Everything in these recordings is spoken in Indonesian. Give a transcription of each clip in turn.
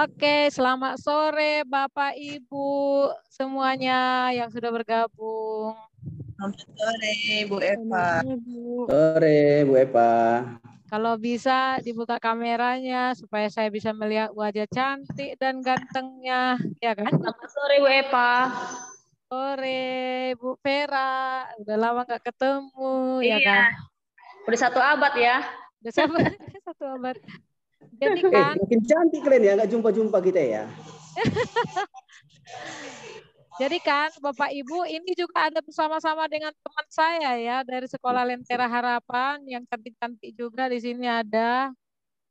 Oke, selamat sore Bapak Ibu semuanya yang sudah bergabung. Selamat sore, Bu Eva. Sore, Bu Eva. Kalau bisa dibuka kameranya supaya saya bisa melihat wajah cantik dan gantengnya, ya kan? Selamat sore, Bu Eva. Sore, Bu Vera. Udah lama nggak ketemu, ya Iya. kan? Udah 1 abad ya. Udah sampai 1 abad. Jadi kan, makin cantik kalian ya, nggak jumpa-jumpa kita ya. jadi kan Bapak Ibu ini juga ada bersama-sama dengan teman saya ya dari Sekolah Lentera Harapan yang cantik-cantik juga di sini ada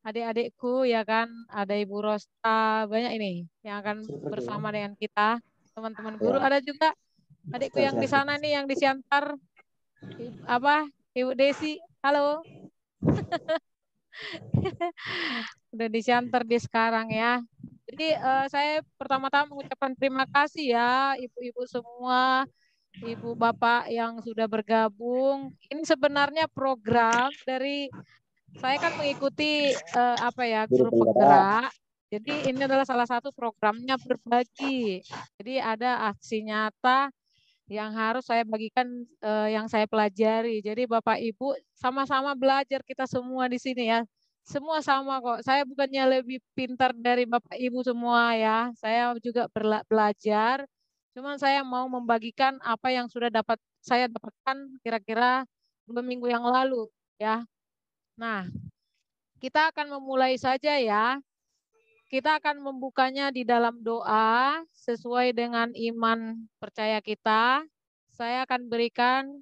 adik-adikku ya kan, ada Ibu Rosta, banyak ini yang akan bersama dengan kita, teman-teman guru. Ada juga adikku yang di sana nih yang di Siantar, Ibu Desi, halo. Udah di Siantar di sekarang ya. Jadi saya pertama-tama mengucapkan terima kasih ya ibu-ibu semua, ibu bapak yang sudah bergabung. Ini sebenarnya program dari saya kan mengikuti grup penggerak. Jadi ini adalah salah satu programnya berbagi. Jadi ada aksi nyata yang harus saya bagikan yang saya pelajari. Jadi Bapak Ibu sama-sama belajar kita semua di sini ya. Semua sama kok. Saya bukannya lebih pintar dari Bapak Ibu semua ya. Saya juga belajar. Cuman saya mau membagikan apa yang sudah saya dapatkan kira-kira 2 minggu yang lalu ya. Nah, kita akan memulai saja ya. Kita akan membukanya di dalam doa sesuai dengan iman percaya kita. Saya akan berikan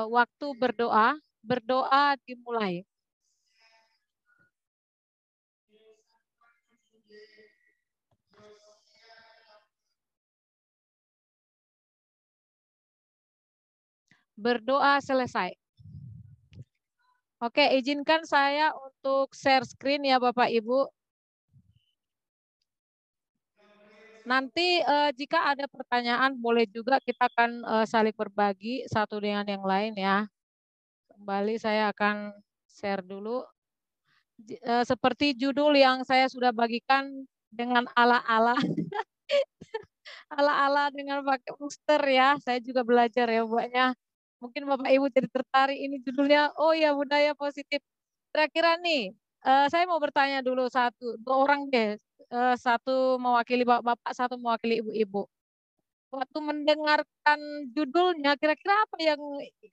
waktu berdoa. Berdoa dimulai. Berdoa selesai. Oke, izinkan saya untuk share screen ya Bapak Ibu. Nanti jika ada pertanyaan boleh juga kita akan saling berbagi satu dengan yang lain ya. Kembali saya akan share dulu. Seperti judul yang saya sudah bagikan dengan ala-ala. Ala-ala dengan pakai poster ya. Saya juga belajar ya buatnya. Mungkin Bapak Ibu jadi tertarik ini judulnya. Oh ya, budaya positif. Kira-kira nih, saya mau bertanya dulu 2 orang deh. Satu mewakili Bapak, satu mewakili Ibu-ibu. Waktu mendengarkan judulnya, kira-kira apa yang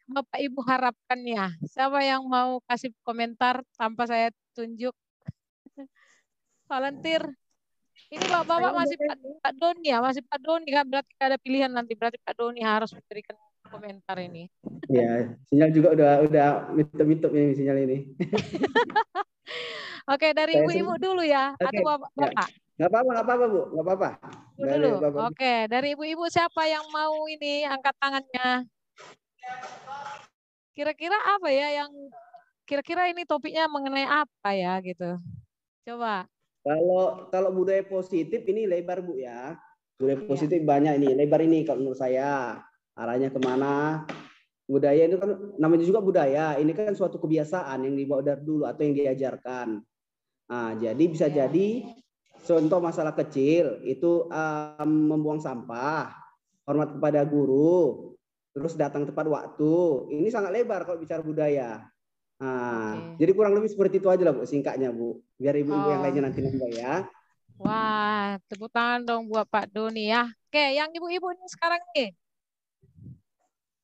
Bapak Ibu harapkan ya? Siapa yang mau kasih komentar tanpa saya tunjuk? Volunteer. Ini Bapak masih Pak Doni ya, masih Pak Doni kan, berarti ada pilihan nanti, berarti Pak Doni harus memberikan komentar ini. Ya, sinyal juga udah mitup-mitup ini sinyal ini. Oke, dari Ibu-ibu dulu ya, atau Bapak? Ya. Nggak apa-apa Bu, nggak apa-apa. Dulu. Oke, dari Ibu-ibu siapa yang mau ini angkat tangannya? Kira-kira apa ya yang kira-kira ini topiknya mengenai apa ya gitu? Coba. Kalau budaya positif ini lebar Bu ya. Budaya positif banyak ini, lebar ini kalau menurut saya. Arahnya kemana? Budaya itu kan namanya juga budaya. Ini kan suatu kebiasaan yang dibawa dari dulu atau yang diajarkan. Nah, jadi bisa jadi contoh masalah kecil itu membuang sampah, hormat kepada guru, terus datang tepat waktu. Ini sangat lebar kalau bicara budaya. Nah, jadi kurang lebih seperti itu aja lah Bu, singkatnya Bu. Biar ibu-ibu yang lainnya nanti nambah ya. Wah, tepuk tangan dong buat Pak Doni ya. Oke, yang ibu-ibu ini sekarang nih.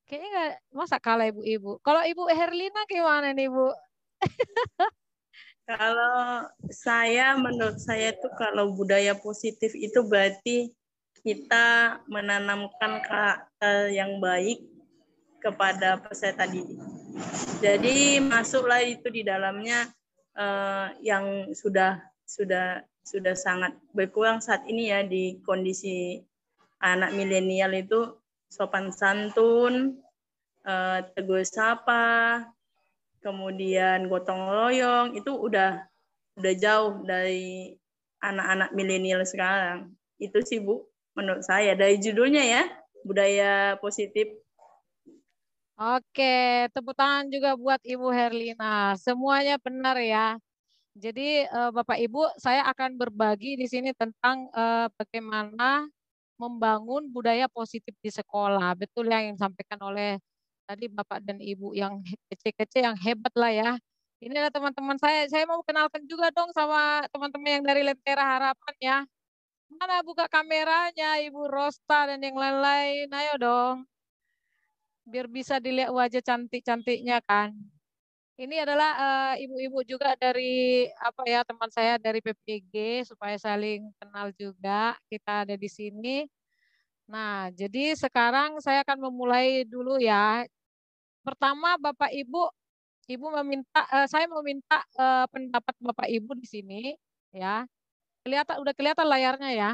Kayaknya nggak, masa kalah ibu-ibu. Kalau Ibu Herlina gimana nih Bu? Kalau saya, menurut saya itu kalau budaya positif itu berarti kita menanamkan karakter yang baik kepada peserta didik. Jadi masuklah itu di dalamnya yang sudah sangat berkurang saat ini ya di kondisi anak milenial itu sopan santun, tegur sapa, kemudian gotong royong itu udah jauh dari anak-anak milenial sekarang. Itu sih Bu menurut saya dari judulnya ya, budaya positif. Oke, tepuk tangan juga buat Ibu Herlina. Semuanya benar ya. Jadi Bapak Ibu, saya akan berbagi di sini tentang bagaimana membangun budaya positif di sekolah. Betul yang disampaikan oleh tadi Bapak dan Ibu yang kece-kece, yang hebat lah ya. Ini adalah teman-teman saya. Saya mau kenalkan juga dong sama teman-teman yang dari Lentera Harapan ya. Mana buka kameranya Ibu Rosta dan yang lain-lain. Ayo dong. Biar bisa dilihat wajah cantik-cantiknya kan. Ini adalah ibu-ibu juga dari apa ya, teman saya dari PPG supaya saling kenal juga. Kita ada di sini. Nah, jadi sekarang saya akan memulai dulu ya. Pertama Bapak Ibu, saya meminta pendapat Bapak Ibu di sini ya. Udah kelihatan layarnya ya.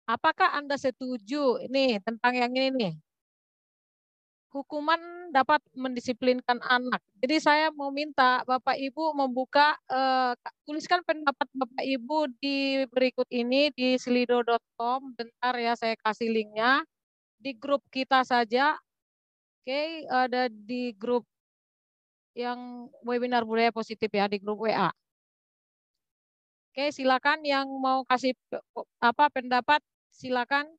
Apakah Anda setuju ini tentang yang ini nih? Hukuman dapat mendisiplinkan anak. Jadi saya mau minta Bapak Ibu membuka, tuliskan pendapat Bapak Ibu di berikut ini di slido.com. Bentar ya, saya kasih linknya. Di grup kita saja. Oke, ada di grup yang webinar budaya positif ya, di grup WA. Oke, silakan yang mau kasih pendapat, silakan.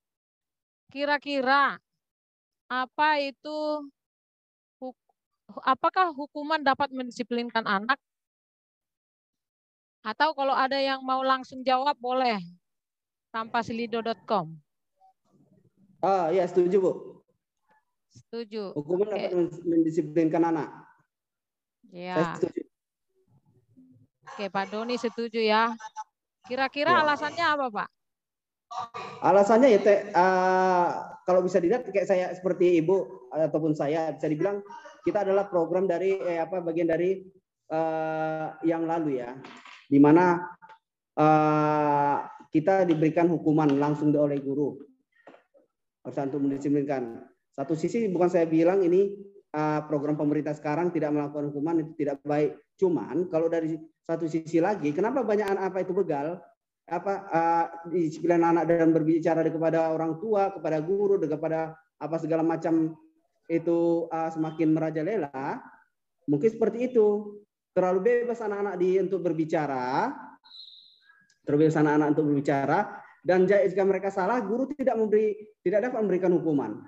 Kira-kira apa itu, apakah hukuman dapat mendisiplinkan anak? Atau kalau ada yang mau langsung jawab boleh tanpa slido.com. Ya setuju Bu. Setuju. Hukuman dapat mendisiplinkan anak. Ya. Saya setuju. Oke, Pak Doni setuju ya. Kira-kira alasannya apa Pak? Alasannya ya kalau bisa dilihat kayak saya seperti Ibu ataupun saya bisa dibilang kita adalah program dari bagian dari yang lalu ya, di mana kita diberikan hukuman langsung oleh guru untuk mendisiplinkan. Satu sisi bukan saya bilang ini program pemerintah sekarang tidak melakukan hukuman itu tidak baik. Cuman kalau dari satu sisi lagi, kenapa banyak anak itu begal? Disiplin anak dan berbicara kepada orang tua, kepada guru, kepada segala macam itu semakin merajalela. Mungkin seperti itu. Terlalu bebas anak-anak untuk berbicara. Terbebas anak-anak untuk berbicara, dan jika mereka salah, guru tidak dapat memberikan hukuman.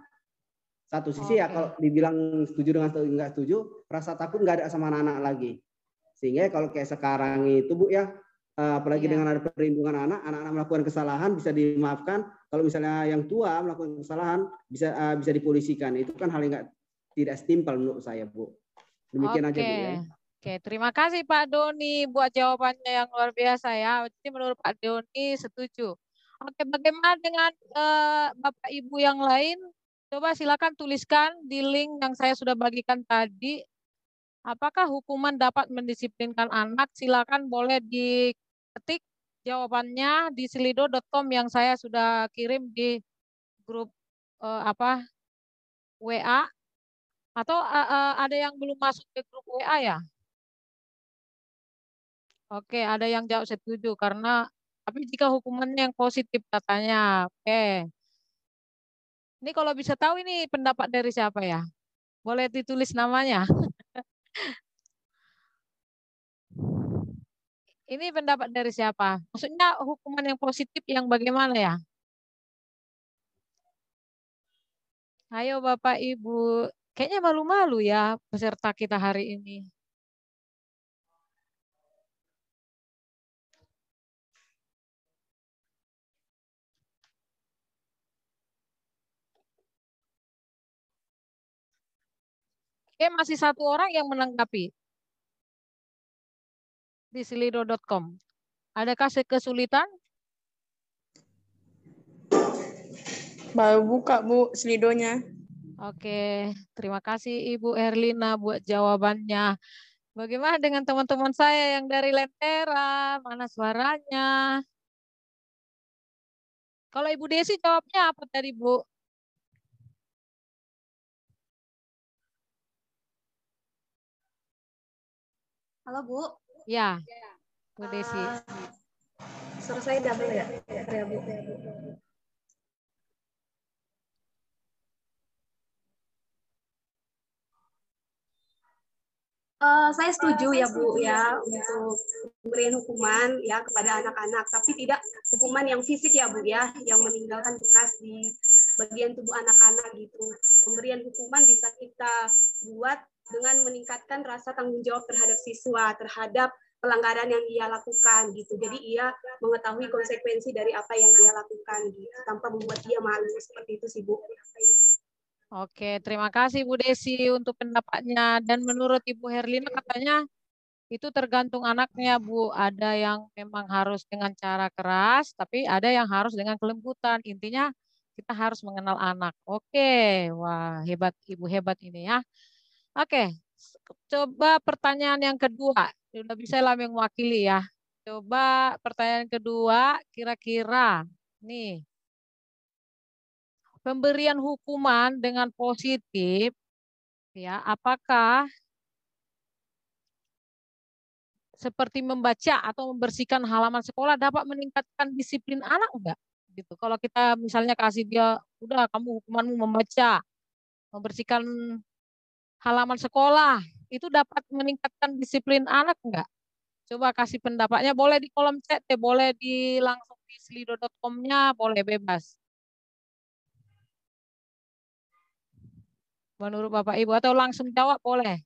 Satu sisi ya, kalau dibilang setuju dengan nggak setuju, rasa takut nggak ada sama anak-anak lagi. Sehingga kalau kayak sekarang itu Bu ya, apalagi dengan ada perlindungan anak-anak melakukan kesalahan bisa dimaafkan. Kalau misalnya yang tua melakukan kesalahan bisa dipolisikan. Itu kan hal yang tidak setimpal menurut saya Bu. Demikian aja Bu ya. Oke, terima kasih Pak Doni buat jawabannya yang luar biasa ya. Jadi menurut Pak Doni setuju. Oke, bagaimana dengan Bapak Ibu yang lain? Coba silakan tuliskan di link yang saya sudah bagikan tadi. Apakah hukuman dapat mendisiplinkan anak? Silakan boleh diketik jawabannya di slido.com yang saya sudah kirim di grup WA. Atau ada yang belum masuk ke grup WA ya? Oke, ada yang jawab setuju karena tapi jika hukumannya yang positif katanya. Oke. Ini kalau bisa tahu ini pendapat dari siapa ya? Boleh ditulis namanya. Ini pendapat dari siapa? Maksudnya hukuman yang positif yang bagaimana ya? Ayo Bapak Ibu. Kayaknya malu-malu ya peserta kita hari ini. Oke, masih satu orang yang menanggapi di slido.com. Adakah kesulitan? Baru buka Bu slidonya. Oke, terima kasih Ibu Erlina buat jawabannya. Bagaimana dengan teman-teman saya yang dari Lentera? Mana suaranya? Kalau Ibu Desi jawabnya apa tadi Bu? Halo Bu. Ya, Bu Desi. Suara saya double ya? Ya Bu. Saya setuju ya Bu ya untuk pemberian hukuman ya kepada anak-anak, tapi tidak hukuman yang fisik ya Bu ya, yang meninggalkan bekas di bagian tubuh anak-anak gitu. Pemberian hukuman bisa kita buat dengan meningkatkan rasa tanggung jawab terhadap siswa, terhadap pelanggaran yang ia lakukan gitu. Jadi ia mengetahui konsekuensi dari apa yang ia lakukan gitu, tanpa membuat dia malu, seperti itu sih Bu. Oke, terima kasih Bu Desi untuk pendapatnya. Dan menurut Ibu Herlina katanya itu tergantung anaknya Bu. Ada yang memang harus dengan cara keras, tapi ada yang harus dengan kelembutan. Intinya kita harus mengenal anak. Oke, wah hebat Ibu, hebat ini ya. Oke, coba pertanyaan yang kedua. Sudah bisa lah yang mewakili ya. Coba pertanyaan kedua, kira-kira nih. Pemberian hukuman dengan positif, ya, apakah seperti membaca atau membersihkan halaman sekolah dapat meningkatkan disiplin anak enggak? Gitu. Kalau kita misalnya kasih dia, udah kamu hukumanmu membaca, membersihkan halaman sekolah, itu dapat meningkatkan disiplin anak enggak? Coba kasih pendapatnya, boleh di kolom chat, boleh di langsung di slido.com-nya, boleh bebas. Menurut Bapak Ibu atau langsung jawab boleh.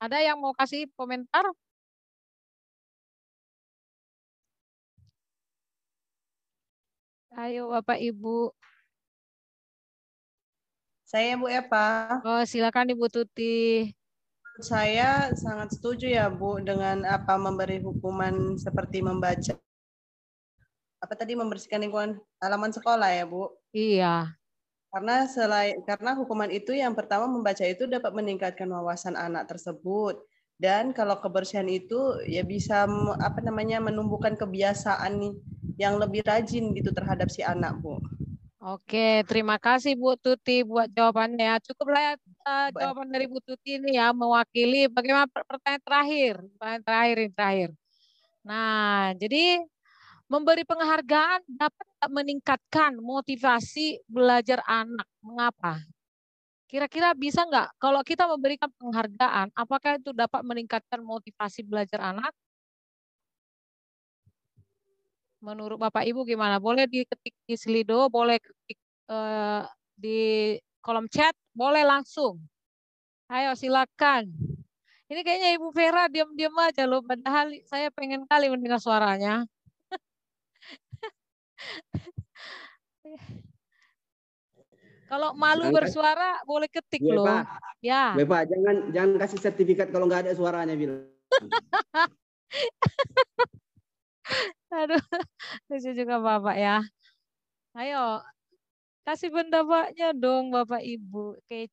Ada yang mau kasih komentar? Ayo Bapak Ibu. Saya Bu Eva. Oh, silakan Ibu Tuti. Saya sangat setuju ya Bu dengan apa memberi hukuman seperti membaca. Apa tadi membersihkan lingkungan halaman sekolah ya Bu? Iya. Karena hukuman itu yang pertama membaca itu dapat meningkatkan wawasan anak tersebut. Dan kalau kebersihan itu ya bisa menumbuhkan kebiasaan yang lebih rajin gitu terhadap si anak Bu. Oke, terima kasih Bu Tuti buat jawabannya. Cukuplah jawaban dari Bu Tuti ini ya mewakili. Bagaimana pertanyaan terakhir? Pertanyaan terakhir. Nah, jadi memberi penghargaan dapat meningkatkan motivasi belajar anak. Mengapa? Kira-kira bisa nggak kalau kita memberikan penghargaan, apakah itu dapat meningkatkan motivasi belajar anak? Menurut Bapak Ibu gimana? Boleh diketik di Slido, boleh ketik di kolom chat, boleh langsung. Ayo silakan. Ini kayaknya Ibu Vera diam-diam aja loh, padahal saya pengen kali mendengar suaranya. Kalau malu bersuara boleh ketik loh. Ya. Bapak, jangan kasih sertifikat kalau nggak ada suaranya bilang. Aduh, lucu juga Bapak ya. Ayo, kasih pendapatnya dong Bapak Ibu. Oke.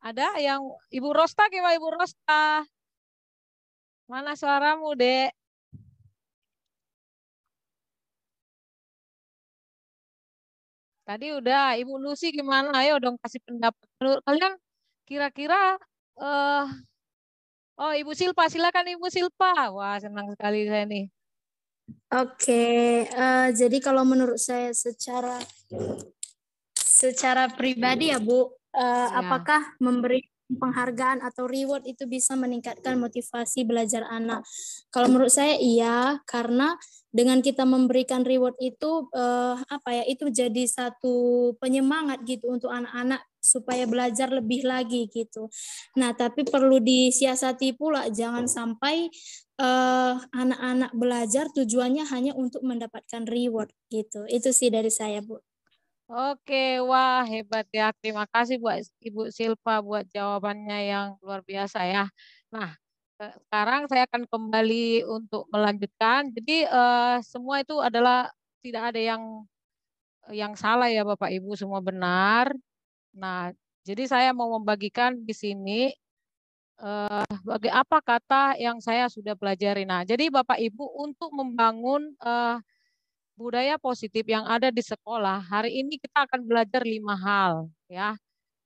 Ada yang Ibu Rosta gimana Ibu Rosta? Mana suaramu, Dek? Tadi udah, Ibu Lucy gimana? Ayo dong kasih pendapat. Menurut kalian kira-kira oh Ibu Silpa, silakan Ibu Silpa. Wah, senang sekali saya nih. Oke, jadi kalau menurut saya secara pribadi ya Bu, apakah memberi penghargaan atau reward itu bisa meningkatkan motivasi belajar anak? Kalau menurut saya iya, karena dengan kita memberikan reward itu itu jadi satu penyemangat gitu untuk anak-anak supaya belajar lebih lagi gitu. Nah, tapi perlu disiasati pula, jangan sampai anak-anak belajar tujuannya hanya untuk mendapatkan reward gitu. Itu sih dari saya, Bu. Oke, wah hebat ya. Terima kasih buat Ibu Silpa buat jawabannya yang luar biasa ya. Nah, sekarang saya akan kembali untuk melanjutkan. Jadi semua itu adalah tidak ada yang salah ya Bapak Ibu, semua benar. Nah, jadi saya mau membagikan di sini apa kata yang saya sudah pelajari. Nah, jadi Bapak Ibu untuk membangun budaya positif yang ada di sekolah, hari ini kita akan belajar 5 hal ya.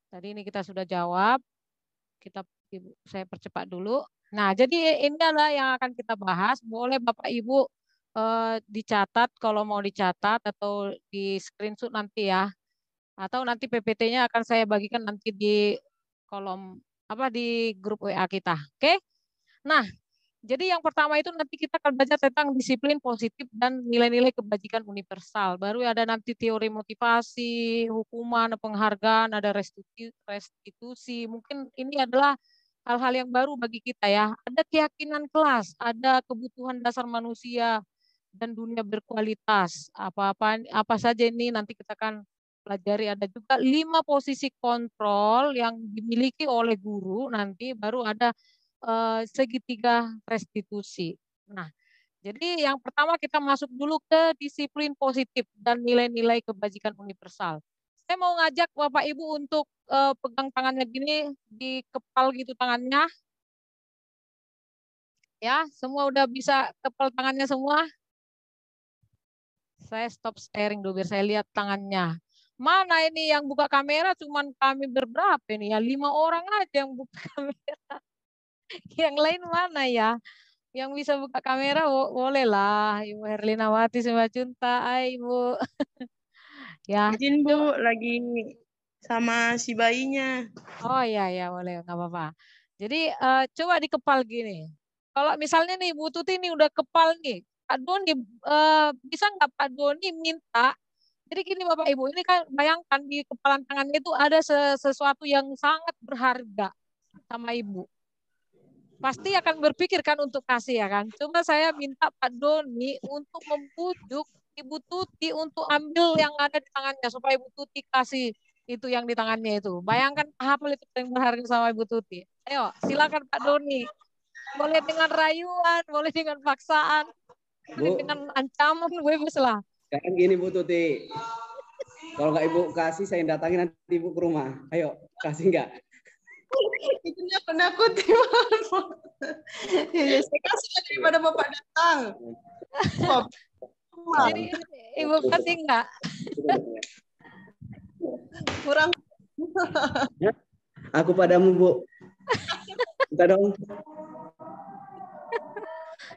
Tadi ini kita sudah jawab. Saya percepat dulu. Nah, jadi ini adalah yang akan kita bahas. Boleh Bapak Ibu dicatat kalau mau dicatat atau di screenshot nanti ya. Atau nanti PPT-nya akan saya bagikan nanti di kolom di grup WA kita. Oke? Nah, jadi yang pertama itu nanti kita akan belajar tentang disiplin positif dan nilai-nilai kebajikan universal. Baru ada nanti teori motivasi, hukuman, penghargaan, ada restitusi. Mungkin ini adalah hal-hal yang baru bagi kita ya. Ada keyakinan kelas, ada kebutuhan dasar manusia dan dunia berkualitas. Apa saja ini nanti kita akan pelajari. Ada juga 5 posisi kontrol yang dimiliki oleh guru, nanti baru ada segitiga restitusi. Nah, jadi yang pertama kita masuk dulu ke disiplin positif dan nilai-nilai kebajikan universal. Saya mau ngajak Bapak Ibu untuk pegang tangannya gini, dikepal gitu tangannya. Ya, semua udah bisa kepal tangannya semua? Saya stop sharing dulu biar saya lihat tangannya. Mana ini yang buka kamera cuman kami berberapa ini ya? 5 orang aja yang buka kamera. Yang lain mana ya? Yang bisa buka kamera boleh lah. Ibu Herlinawati Simanjuntak, Ibu. Ya. Izin Bu, lagi sama si bayinya. Oh iya ya boleh, nggak apa-apa. Jadi coba dikepal gini. Kalau misalnya nih Bu Tuti ini udah kepal nih, Pak Doni bisa nggak Pak Doni minta? Jadi gini Bapak Ibu, ini kan bayangkan di kepalan tangannya itu ada sesuatu yang sangat berharga sama Ibu. Pasti akan berpikir kan untuk kasih ya kan. Cuma saya minta Pak Doni untuk membujuk Ibu Tuti untuk ambil yang ada di tangannya supaya Ibu Tuti kasih itu yang di tangannya itu. Bayangkan apa itu yang berharga sama Ibu Tuti. Ayo, silakan Pak Doni. Boleh dengan rayuan, boleh dengan paksaan, boleh Bu, dengan ancaman, bebas lah. sekarang gini Bu Tuti. Kalau nggak Ibu kasih, saya datangin nanti Ibu ke rumah. Ayo, kasih nggak? Itu nakut-nakuti. Ya, saya kasih daripada Bapak datang. Jadi Ibu kasih nggak? Kurang. Aku padamu Bu. Minta dong.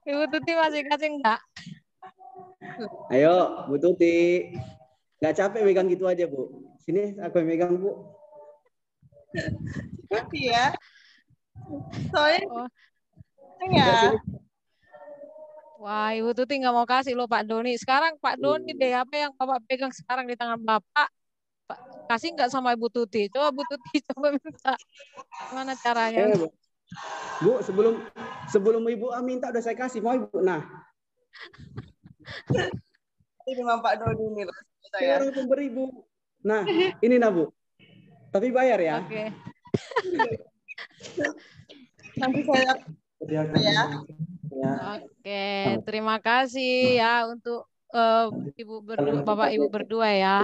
Ibu Tuti masih kasih nggak? Ayo, Bu Tuti. Nggak capek megang gitu aja Bu. Sini aku yang megang Bu. Ya. Soalnya Oh. ya. Wah, Ibu Tuti nggak mau kasih loh Pak Doni. Sekarang Pak Doni deh, apa yang Bapak pegang sekarang di tangan Bapak, kasih nggak sama Ibu Tuti? Coba Bu Tuti coba minta. Gimana caranya? Bu, sebelum Ibu minta udah saya kasih. Mau Ibu? Nah. Ini Pak Doni ini loh. Saya orang pemberi Bu. Nah, ini nah Bu. Tapi bayar ya. Oke. Nanti saya ya. Oke, terima kasih ya untuk Bapak Ibu berdua ya.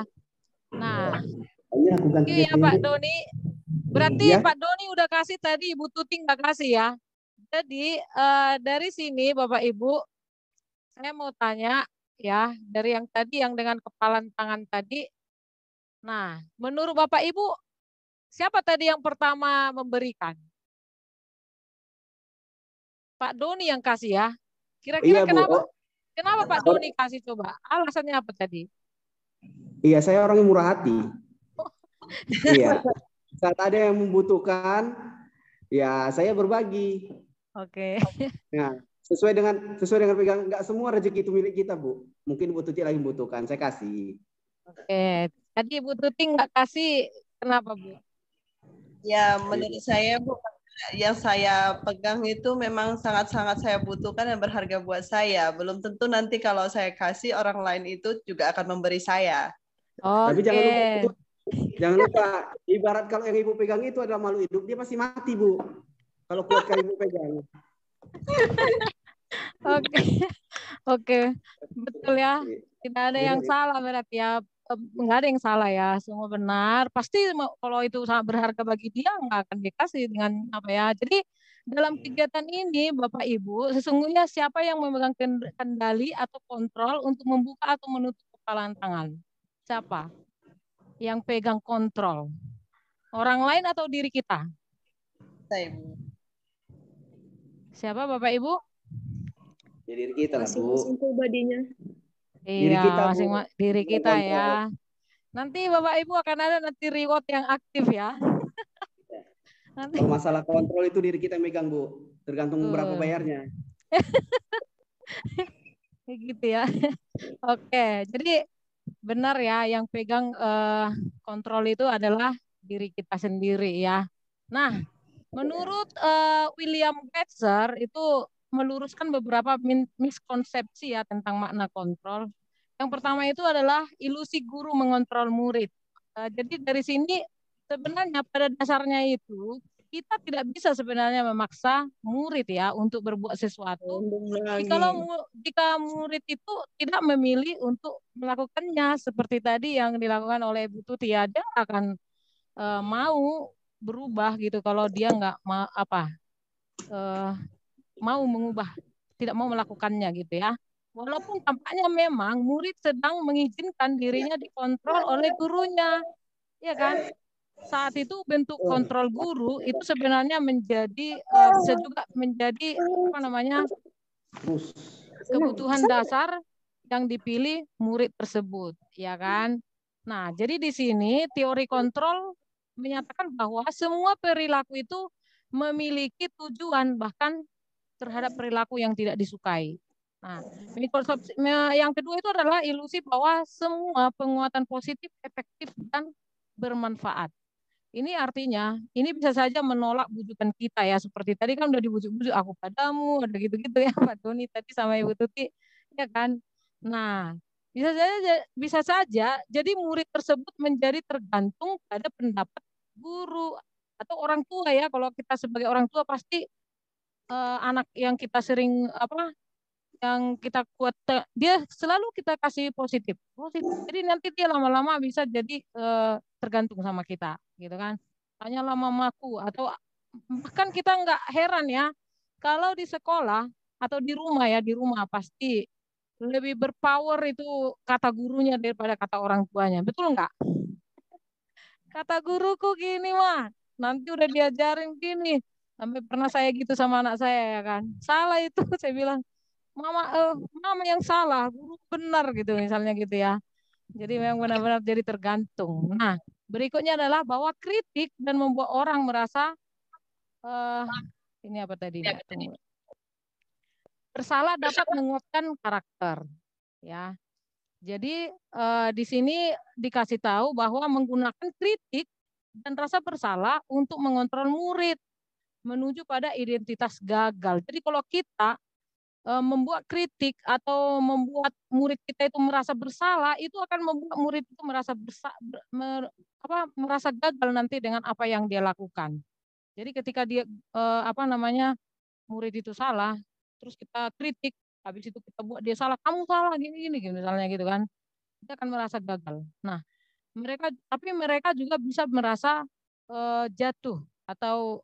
Nah, ini ya Pak Doni. Berarti Pak Doni udah kasih tadi, Ibu Tuti nggak kasih ya. Jadi dari sini Bapak Ibu, saya mau tanya ya, dari yang tadi yang dengan kepalan tangan tadi. Nah, menurut Bapak Ibu, siapa tadi yang pertama memberikan? Pak Doni yang kasih ya. Kira-kira kenapa? Kenapa Pak Doni kasih coba? Alasannya apa tadi? Iya, saya orang yang murah hati. Iya. Saat ada yang membutuhkan, ya saya berbagi. Oke. Nah, sesuai dengan pegang, nggak semua rezeki itu milik kita, Bu. Mungkin Bu Tuti lagi membutuhkan, saya kasih. Oke. Tadi Bu Tuti nggak kasih, kenapa Bu? Ya, menurut saya Bu, yang saya pegang itu memang sangat-sangat saya butuhkan dan berharga buat saya. Belum tentu nanti kalau saya kasih orang lain itu juga akan memberi saya. Tapi jangan lupa, ibarat kalau yang Ibu pegang itu adalah makhluk hidup, dia pasti mati Bu. Kalau kuat kali Ibu pegang. Oke, betul ya. Tidak ada yang salah berarti ya. Nggak ada yang salah ya, semua benar. Pasti kalau itu sangat berharga bagi dia, nggak akan dikasih dengan apa ya. Jadi dalam kegiatan ini, Bapak Ibu, sesungguhnya siapa yang memegang kendali atau kontrol untuk membuka atau menutup kepalan tangan? Siapa yang pegang kontrol? Orang lain atau diri kita? Saya, Bu. Siapa Bapak Ibu? Ya, diri kita lah, Bu. Masing-masing pribadinya. Diri Iya, kita, Bu. masing diri kita Kontrol. ya. Nanti Bapak Ibu akan ada nanti reward yang aktif ya. Nanti. Kalau masalah kontrol itu diri kita megang, Bu. Tergantung berapa bayarnya. Gitu ya. Oke, jadi benar ya, yang pegang kontrol itu adalah diri kita sendiri ya. Nah, menurut William Getzer itu meluruskan beberapa miskonsepsi ya tentang makna kontrol. Yang pertama itu adalah ilusi guru mengontrol murid. Jadi dari sini sebenarnya pada dasarnya itu kita tidak bisa sebenarnya memaksa murid ya untuk berbuat sesuatu. Jika murid itu tidak memilih untuk melakukannya seperti tadi yang dilakukan oleh Bu Tuti ya, dia akan mau berubah gitu kalau dia nggak mau mengubah, tidak mau melakukannya gitu ya. Walaupun tampaknya memang murid sedang mengizinkan dirinya dikontrol oleh gurunya, ya kan? Saat itu bentuk kontrol guru itu sebenarnya menjadi bisa juga menjadi kebutuhan dasar yang dipilih murid tersebut, ya kan? Nah, jadi di sini teori kontrol menyatakan bahwa semua perilaku itu memiliki tujuan bahkan terhadap perilaku yang tidak disukai. Nah, yang kedua itu adalah ilusi bahwa semua penguatan positif efektif dan bermanfaat. Ini artinya, ini bisa saja menolak bujukan kita ya, seperti tadi kan udah dibujuk-bujuk aku padamu, ada gitu-gitu ya Pak Doni tadi sama Ibu Tuti, ya kan? Nah, bisa saja jadi murid tersebut menjadi tergantung pada pendapat guru atau orang tua ya. Kalau kita sebagai orang tua pasti anak yang kita sering yang kita kuat, dia selalu kita kasih positif. Jadi nanti dia lama-lama bisa jadi tergantung sama kita, gitu kan? Tanyalah mamaku atau bahkan kita nggak heran ya kalau di sekolah atau di rumah ya, di rumah pasti lebih berpower itu kata gurunya daripada kata orang tuanya, betul nggak? Kata guruku gini mah, nanti udah diajarin gini. Sampai pernah saya gitu sama anak saya ya kan. Salah itu saya bilang. Mama yang salah, guru benar gitu misalnya gitu ya. Jadi memang benar-benar jadi tergantung. Nah, berikutnya adalah bahwa kritik dan membuat orang merasa ini apa tadi? Bersalah dapat menguatkan karakter, ya. Jadi di sini dikasih tahu bahwa menggunakan kritik dan rasa bersalah untuk mengontrol murid menuju pada identitas gagal. Jadi kalau kita membuat kritik atau membuat murid kita itu merasa bersalah, itu akan membuat murid itu merasa gagal nanti dengan apa yang dia lakukan. Jadi ketika dia murid itu salah, terus kita kritik, habis itu kita buat dia salah, kamu salah gini misalnya gitu kan, dia akan merasa gagal. Nah, mereka juga bisa merasa jatuh atau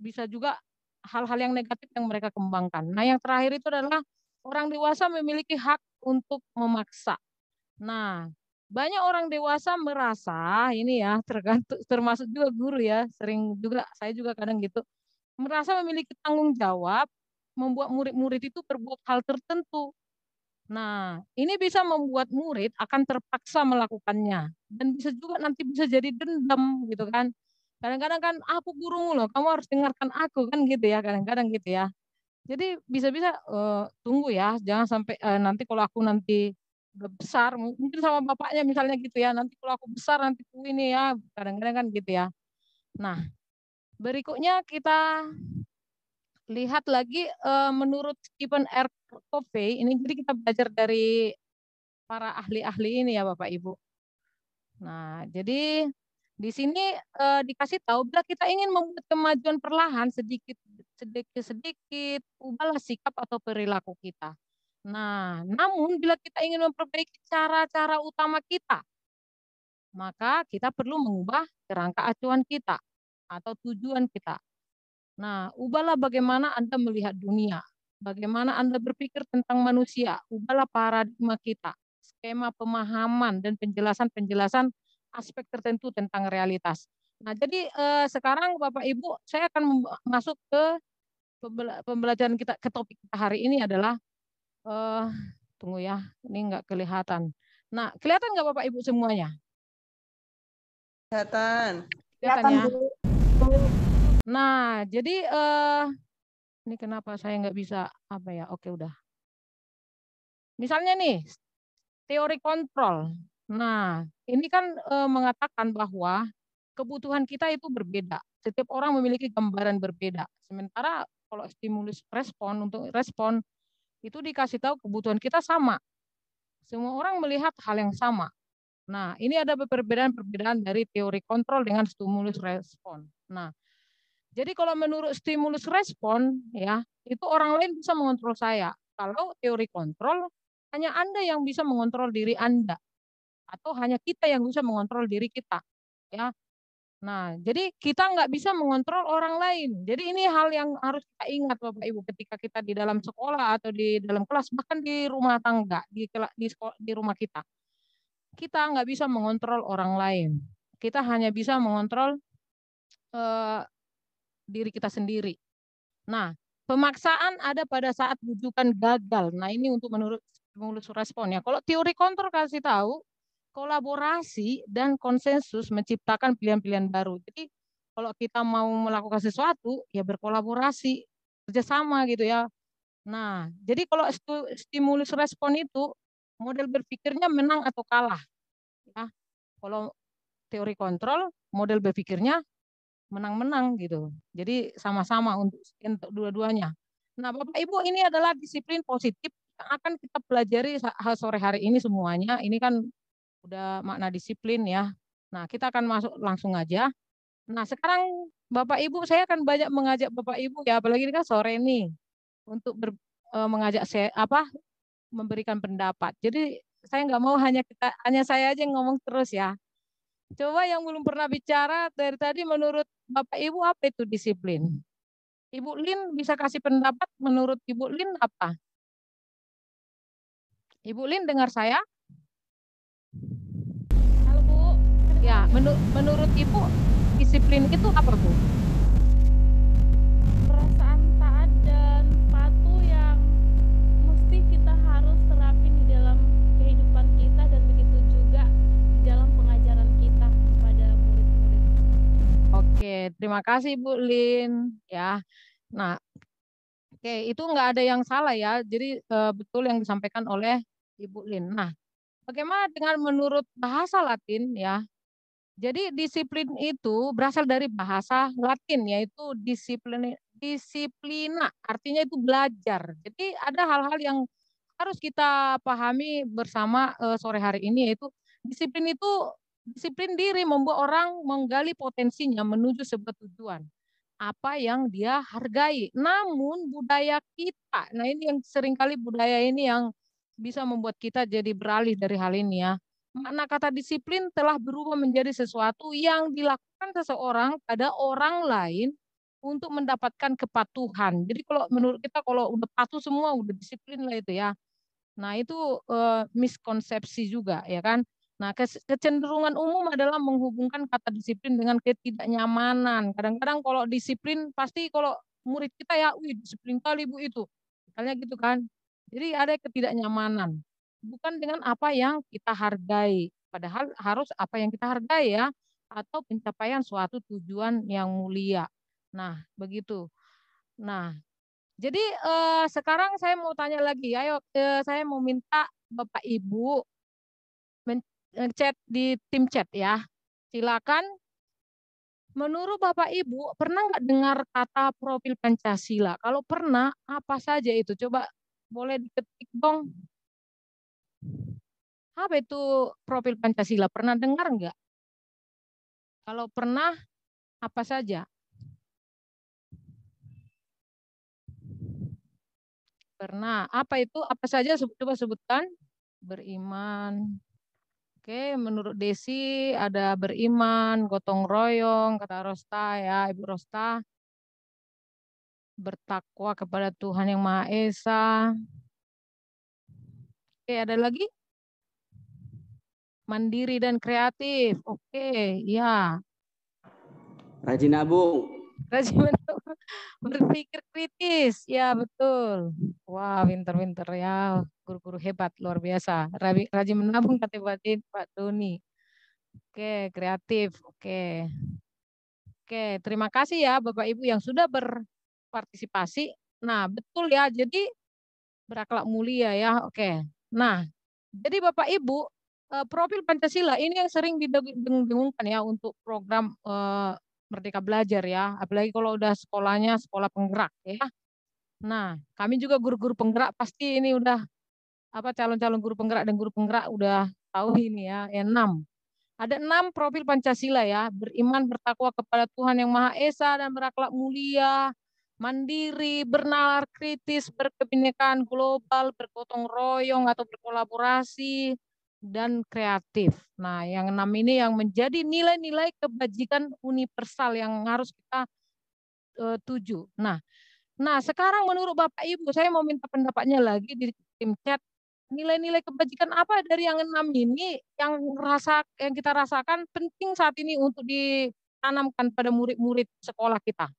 bisa juga hal-hal yang negatif yang mereka kembangkan. Nah, yang terakhir itu adalah orang dewasa memiliki hak untuk memaksa. Nah, banyak orang dewasa merasa ini ya, termasuk juga guru ya, sering juga saya juga kadang gitu, merasa memiliki tanggung jawab membuat murid-murid itu berbuat hal tertentu. Nah, ini bisa membuat murid akan terpaksa melakukannya dan bisa juga nanti bisa jadi dendam gitu kan. Kadang-kadang kan aku gurumu loh, kamu harus dengarkan aku kan gitu ya, kadang-kadang gitu ya. Jadi bisa-bisa tunggu ya, jangan sampai nanti kalau aku nanti udah besar, mungkin sama bapaknya misalnya gitu ya, nanti kalau aku besar nanti aku ini ya, kadang-kadang kan gitu ya. Nah, berikutnya kita lihat lagi menurut Stephen R. Covey, ini jadi kita belajar dari para ahli-ahli ini ya Bapak Ibu. Nah, jadi di sini dikasih tahu bila kita ingin membuat kemajuan perlahan sedikit, ubahlah sikap atau perilaku kita. Nah, namun bila kita ingin memperbaiki cara-cara utama kita, maka kita perlu mengubah kerangka acuan kita atau tujuan kita. Nah, ubahlah bagaimana Anda melihat dunia, bagaimana Anda berpikir tentang manusia, ubahlah paradigma kita, skema pemahaman dan penjelasan-penjelasan aspek tertentu tentang realitas. Nah, jadi sekarang Bapak Ibu, saya akan masuk ke pembelajaran kita ke topik kita hari ini adalah tunggu ya, ini nggak kelihatan. Nah, kelihatan nggak Bapak Ibu semuanya? Kelihatan. Kelihatan ya. Nah, jadi ini kenapa saya nggak bisa apa ya? Oke, udah. Misalnya nih, teori kontrol. Nah, ini kan mengatakan bahwa kebutuhan kita itu berbeda. Setiap orang memiliki gambaran berbeda. Sementara kalau stimulus respon, untuk respon itu dikasih tahu kebutuhan kita sama. Semua orang melihat hal yang sama. Nah, ini ada perbedaan-perbedaan dari teori kontrol dengan stimulus respon. Nah, jadi kalau menurut stimulus respon, ya, itu orang lain bisa mengontrol saya. Kalau teori kontrol, hanya Anda yang bisa mengontrol diri Anda. Atau hanya kita yang bisa mengontrol diri kita. Ya. Nah, jadi kita nggak bisa mengontrol orang lain. Jadi ini hal yang harus kita ingat Bapak Ibu ketika kita di dalam sekolah atau di dalam kelas, bahkan di rumah tangga, di rumah kita. Kita nggak bisa mengontrol orang lain. Kita hanya bisa mengontrol diri kita sendiri. Nah, pemaksaan ada pada saat rujukan gagal. Nah, ini untuk menurut stimulus respon ya. Kalau teori kontrol kasih tahu, kolaborasi dan konsensus menciptakan pilihan-pilihan baru. Jadi, kalau kita mau melakukan sesuatu, ya berkolaborasi, kerjasama gitu ya. Nah, jadi kalau stimulus respon itu, model berpikirnya menang atau kalah. Ya. Kalau teori kontrol, model berpikirnya menang-menang gitu. Jadi sama-sama untuk dua-duanya. Nah, Bapak Ibu, ini adalah disiplin positif yang akan kita pelajari sore hari ini semuanya. Ini kan udah makna disiplin ya. Nah, kita akan masuk langsung aja. Nah, sekarang Bapak Ibu, saya akan banyak mengajak Bapak Ibu ya, apalagi ini kan sore nih untuk mengajak saya memberikan pendapat. Jadi saya nggak mau hanya saya aja yang ngomong terus ya. Coba yang belum pernah bicara dari tadi menurut Bapak Ibu apa itu disiplin? Ibu Lin bisa kasih pendapat menurut Ibu Lin apa? Ibu Lin dengar saya? Halo Bu. Ya, menurut Ibu disiplin itu apa Bu? Perasaan taat dan patuh yang mesti kita harus terapin di dalam kehidupan kita dan begitu juga di dalam pengajaran kita kepada murid-murid. Oke, terima kasih Bu Lin ya. Nah, oke, itu nggak ada yang salah ya. Jadi betul yang disampaikan oleh Ibu Lin. Nah, bagaimana dengan menurut bahasa Latin ya? Jadi disiplin itu berasal dari bahasa Latin yaitu disiplina, artinya itu belajar. Jadi ada hal-hal yang harus kita pahami bersama sore hari ini yaitu disiplin diri membuat orang menggali potensinya menuju sebuah tujuan apa yang dia hargai. Namun budaya kita, nah ini yang seringkali budaya ini yang bisa membuat kita jadi beralih dari hal ini ya. Makna kata disiplin telah berubah menjadi sesuatu yang dilakukan seseorang pada orang lain untuk mendapatkan kepatuhan. Jadi kalau menurut kita kalau udah patuh semua udah disiplin lah itu ya. Nah itu miskonsepsi juga ya kan. Nah kecenderungan umum adalah menghubungkan kata disiplin dengan ketidaknyamanan. Kadang-kadang kalau disiplin pasti kalau murid kita ya, wih disiplin kali Bu itu. Misalnya gitu kan. Jadi ada ketidaknyamanan. Bukan dengan apa yang kita hargai. Padahal harus apa yang kita hargai ya. Atau pencapaian suatu tujuan yang mulia. Nah begitu. Nah jadi sekarang saya mau tanya lagi. Ayo saya mau minta Bapak Ibu chat di tim chat ya. Silakan. Menurut Bapak Ibu pernah nggak dengar kata profil Pancasila? Kalau pernah, apa saja itu? Coba boleh diketik dong. Apa itu profil Pancasila? Pernah dengar nggak? Kalau pernah, apa saja? Pernah. Apa itu? Apa saja? Coba sebutkan. Beriman. Oke, menurut Desi ada beriman, gotong royong, kata Rosta ya, Ibu Rosta. Bertakwa kepada Tuhan Yang Maha Esa. Oke, ada lagi? Mandiri dan kreatif. Oke, ya. Rajin nabung. Rajin berpikir kritis, ya betul. Wah, pinter-pinter ya, guru-guru hebat, luar biasa. Rajin menabung kata Pak Doni. Oke, kreatif. Oke. Oke, terima kasih ya Bapak Ibu yang sudah berpartisipasi. Nah, betul ya. Jadi berakhlak mulia ya. Oke. Nah, jadi Bapak Ibu, profil Pancasila ini yang sering didengungkan ya untuk program Merdeka Belajar ya. Apalagi kalau udah sekolahnya sekolah penggerak ya. Nah, kami juga guru-guru penggerak pasti ini udah calon-calon guru penggerak dan guru penggerak udah tahu ini ya. 6. Ada 6 profil Pancasila ya, beriman bertakwa kepada Tuhan Yang Maha Esa dan berakhlak mulia, mandiri, bernalar kritis, berkebinekaan global, bergotong royong atau berkolaborasi, dan kreatif. Nah, yang 6 ini yang menjadi nilai-nilai kebajikan universal yang harus kita tuju. Nah, sekarang menurut Bapak Ibu, saya mau minta pendapatnya lagi di tim chat. Nilai-nilai kebajikan apa dari yang 6 ini yang kita rasakan penting saat ini untuk ditanamkan pada murid-murid sekolah kita?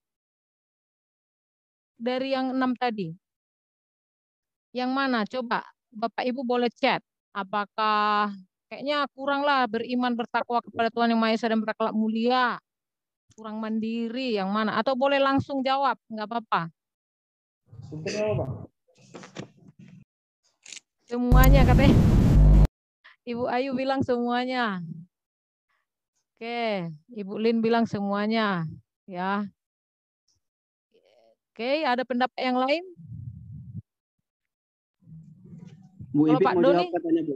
Dari yang 6 tadi. Yang mana? Coba Bapak Ibu boleh chat. Apakah kayaknya kurang lah beriman bertakwa kepada Tuhan Yang Maha Esa dan berakhlak mulia. Kurang mandiri yang mana? Atau boleh langsung jawab, nggak apa-apa. Semuanya katanya. Ibu Ayu bilang semuanya. Oke, Ibu Lin bilang semuanya. Ya. Oke, ada pendapat yang lain? Bu Kalau Ipit Pak mau Doni? jawab katanya, Bu.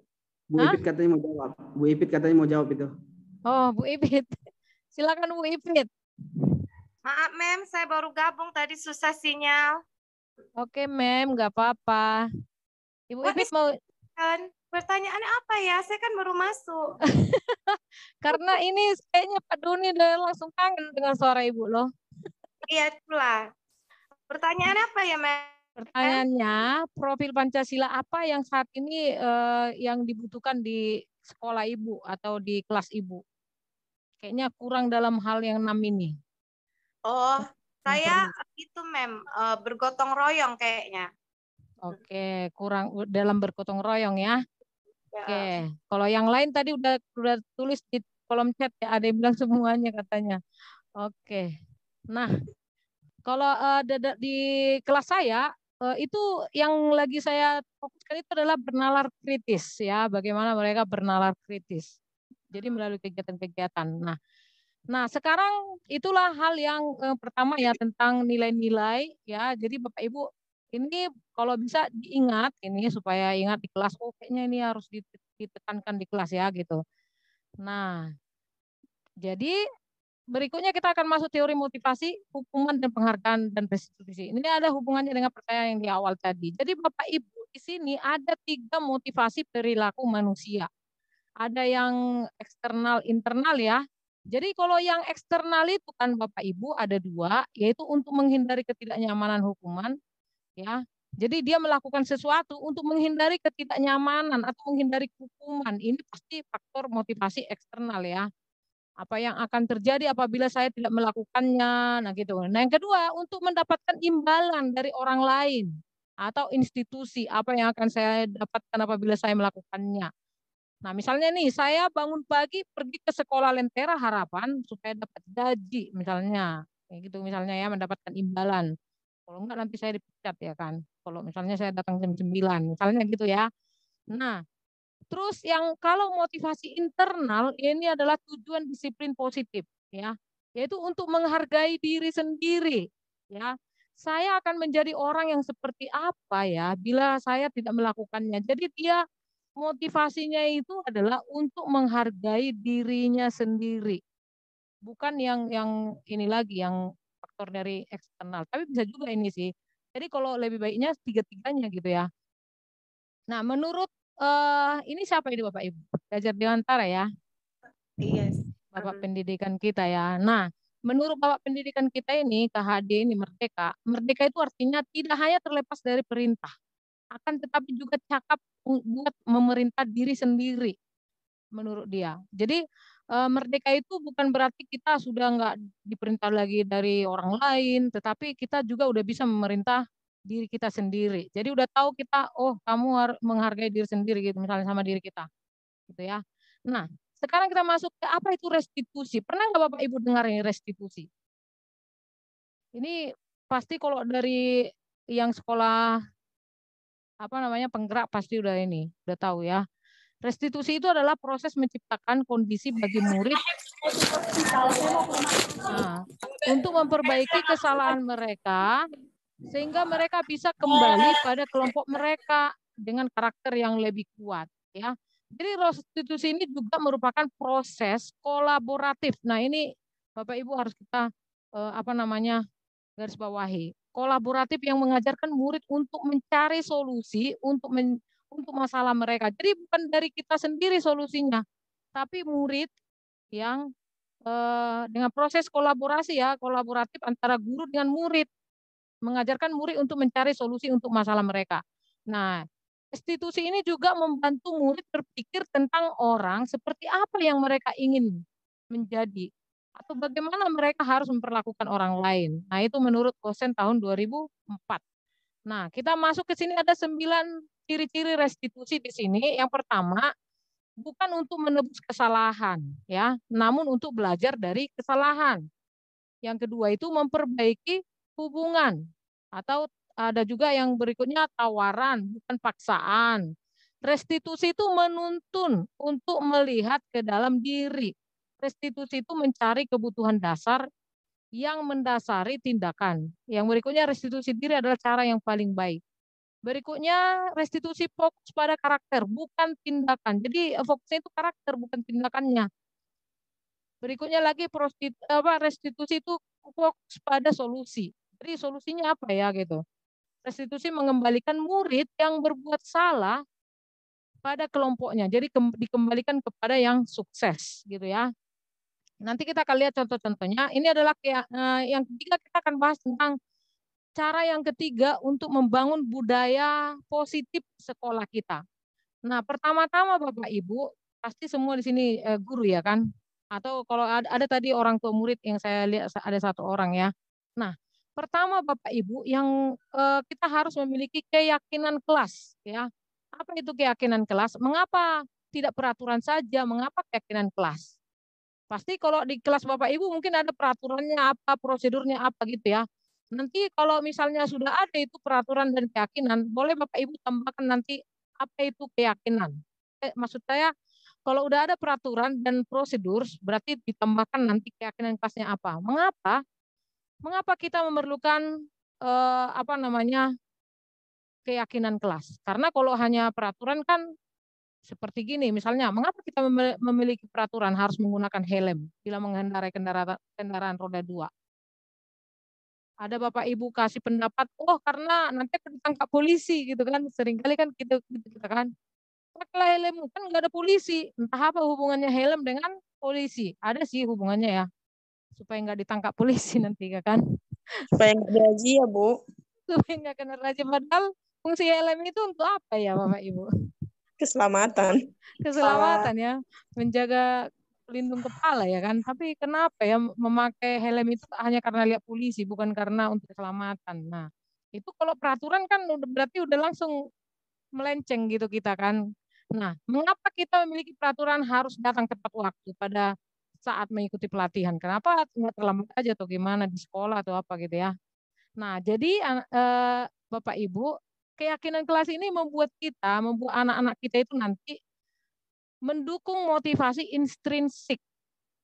Bu Ipit katanya mau jawab. Bu Ipit katanya mau jawab itu. Oh, Bu Ipit. Silakan Bu Ipit. Maaf, Mem, saya baru gabung tadi susah sinyal. Oke, Mem, nggak apa-apa. Ibu Ipit mau... Pertanyaannya apa ya? Saya kan baru masuk. Karena ini kayaknya Pak Doni udah langsung kangen dengan suara Ibu loh. Iya, itulah. Pertanyaannya apa ya, Mem? Pertanyaannya, profil Pancasila apa yang saat ini yang dibutuhkan di sekolah Ibu atau di kelas Ibu? Kayaknya kurang dalam hal yang 6 ini. Oh, saya itu, Mem, bergotong royong kayaknya. Oke, kurang dalam bergotong royong ya. Oke, kalau yang lain tadi udah tulis di kolom chat ya, ada yang bilang semuanya katanya. Oke, nah kalau di kelas saya itu yang lagi saya fokuskan itu adalah bernalar kritis ya, bagaimana mereka bernalar kritis. Jadi melalui kegiatan-kegiatan. Nah sekarang itulah hal yang pertama ya tentang nilai-nilai ya. Jadi Bapak Ibu ini kalau bisa diingat ini supaya ingat di kelas, oh kayaknya ini harus ditekankan di kelas ya gitu. Nah, jadi berikutnya kita akan masuk teori motivasi, hukuman dan penghargaan dan restitusi. Ini ada hubungannya dengan pertanyaan yang di awal tadi. Jadi Bapak Ibu di sini ada 3 motivasi perilaku manusia. Ada yang eksternal, internal ya. Jadi kalau yang eksternal itu kan Bapak Ibu ada 2, yaitu untuk menghindari ketidaknyamanan hukuman ya. Jadi dia melakukan sesuatu untuk menghindari ketidaknyamanan atau menghindari hukuman. Ini pasti faktor motivasi eksternal ya. Apa yang akan terjadi apabila saya tidak melakukannya, nah gitu. Nah yang kedua untuk mendapatkan imbalan dari orang lain atau institusi, apa yang akan saya dapatkan apabila saya melakukannya. Nah misalnya nih saya bangun pagi pergi ke sekolah Lentera Harapan supaya dapat gaji misalnya, kayak gitu misalnya ya, mendapatkan imbalan. Kalau enggak nanti saya dipecat ya kan. Kalau misalnya saya datang jam 9, misalnya gitu ya. Nah, terus yang kalau motivasi internal ini adalah tujuan disiplin positif ya, yaitu untuk menghargai diri sendiri ya. Saya akan menjadi orang yang seperti apa ya bila saya tidak melakukannya. Jadi dia motivasinya itu adalah untuk menghargai dirinya sendiri. Bukan yang ini lagi yang faktor dari eksternal. Tapi bisa juga ini sih. Jadi kalau lebih baiknya 3-3-nya gitu ya. Nah, menurut ini siapa ini Bapak Ibu? Gajar Dewantara ya? Iya. Bapak pendidikan kita ya. Nah, menurut Bapak pendidikan kita ini, KHD ini merdeka. Merdeka itu artinya tidak hanya terlepas dari perintah, akan tetapi juga cakap buat memerintah diri sendiri menurut dia. Jadi merdeka itu bukan berarti kita sudah nggak diperintah lagi dari orang lain, tetapi kita juga udah bisa memerintah diri kita sendiri. Jadi udah tahu kita, oh kamu harus menghargai diri sendiri gitu, misalnya sama diri kita, gitu ya. Nah, sekarang kita masuk ke apa itu restitusi. Pernah nggak Bapak Ibu dengar ini restitusi? Ini pasti kalau dari yang sekolah apa namanya penggerak pasti udah tahu ya. Restitusi itu adalah proses menciptakan kondisi bagi murid untuk memperbaiki kesalahan mereka sehingga mereka bisa kembali pada kelompok mereka dengan karakter yang lebih kuat, ya. Jadi restitusi ini juga merupakan proses kolaboratif. Nah, ini Bapak Ibu harus kita garis bawahi. Kolaboratif yang mengajarkan murid untuk mencari solusi untuk masalah mereka. Jadi bukan dari kita sendiri solusinya, tapi murid yang dengan proses kolaboratif antara guru dengan murid, mengajarkan murid untuk mencari solusi untuk masalah mereka. Nah, restitusi ini juga membantu murid berpikir tentang orang seperti apa yang mereka ingin menjadi atau bagaimana mereka harus memperlakukan orang lain. Nah, itu menurut Kosen tahun 2004. Nah, kita masuk ke sini ada 9 ciri-ciri restitusi di sini. Yang pertama, bukan untuk menebus kesalahan, ya, namun untuk belajar dari kesalahan. Yang kedua itu memperbaiki hubungan, atau ada juga yang berikutnya tawaran, bukan paksaan. Restitusi itu menuntun untuk melihat ke dalam diri. Restitusi itu mencari kebutuhan dasar yang mendasari tindakan. Yang berikutnya restitusi diri adalah cara yang paling baik. Berikutnya restitusi fokus pada karakter, bukan tindakan. Jadi fokusnya itu karakter, bukan tindakannya. Berikutnya lagi restitusi itu fokus pada solusi. Jadi solusinya apa ya gitu. Restitusi mengembalikan murid yang berbuat salah pada kelompoknya. Jadi dikembalikan kepada yang sukses gitu ya. Nanti kita akan lihat contoh-contohnya. Ini adalah yang ketiga, kita akan bahas tentang cara yang ketiga untuk membangun budaya positif sekolah kita. Nah, pertama-tama Bapak Ibu, pasti semua di sini guru ya kan? Atau kalau ada tadi orang tua murid yang saya lihat ada satu orang ya. Nah, pertama Bapak Ibu yang kita harus memiliki keyakinan kelas ya. Apa itu keyakinan kelas? Mengapa tidak peraturan saja? Mengapa keyakinan kelas? Pasti kalau di kelas Bapak Ibu mungkin ada peraturannya apa, prosedurnya apa gitu ya. Nanti kalau misalnya sudah ada itu peraturan dan keyakinan, boleh Bapak Ibu tambahkan nanti apa itu keyakinan. Maksud saya kalau udah ada peraturan dan prosedur, berarti ditambahkan nanti keyakinan kelasnya apa. Mengapa? Mengapa kita memerlukan keyakinan kelas? Karena kalau hanya peraturan kan seperti gini, misalnya, mengapa kita memiliki peraturan harus menggunakan helm bila mengendarai kendaraan roda 2? Ada Bapak Ibu kasih pendapat, oh karena nanti akan ditangkap polisi gitu kan, seringkali kan kita kan, pakailah helm, kan nggak ada polisi, entah apa hubungannya helm dengan polisi, ada sih hubungannya ya, supaya nggak ditangkap polisi nanti kan. Supaya nggak dirazia, Bu. Supaya nggak kena razia, padahal fungsi helm itu untuk apa ya Bapak Ibu? Keselamatan. Keselamatan ya, menjaga pelindung kepala ya kan. Tapi kenapa ya memakai helm itu hanya karena lihat polisi, bukan karena untuk keselamatan. Nah, itu kalau peraturan kan berarti udah langsung melenceng gitu kita kan. Nah, mengapa kita memiliki peraturan harus datang tepat waktu pada saat mengikuti pelatihan? Kenapa nggak terlambat aja atau gimana di sekolah atau apa gitu ya? Nah, jadi Bapak Ibu, keyakinan kelas ini membuat anak-anak kita itu nanti mendukung motivasi intrinsik.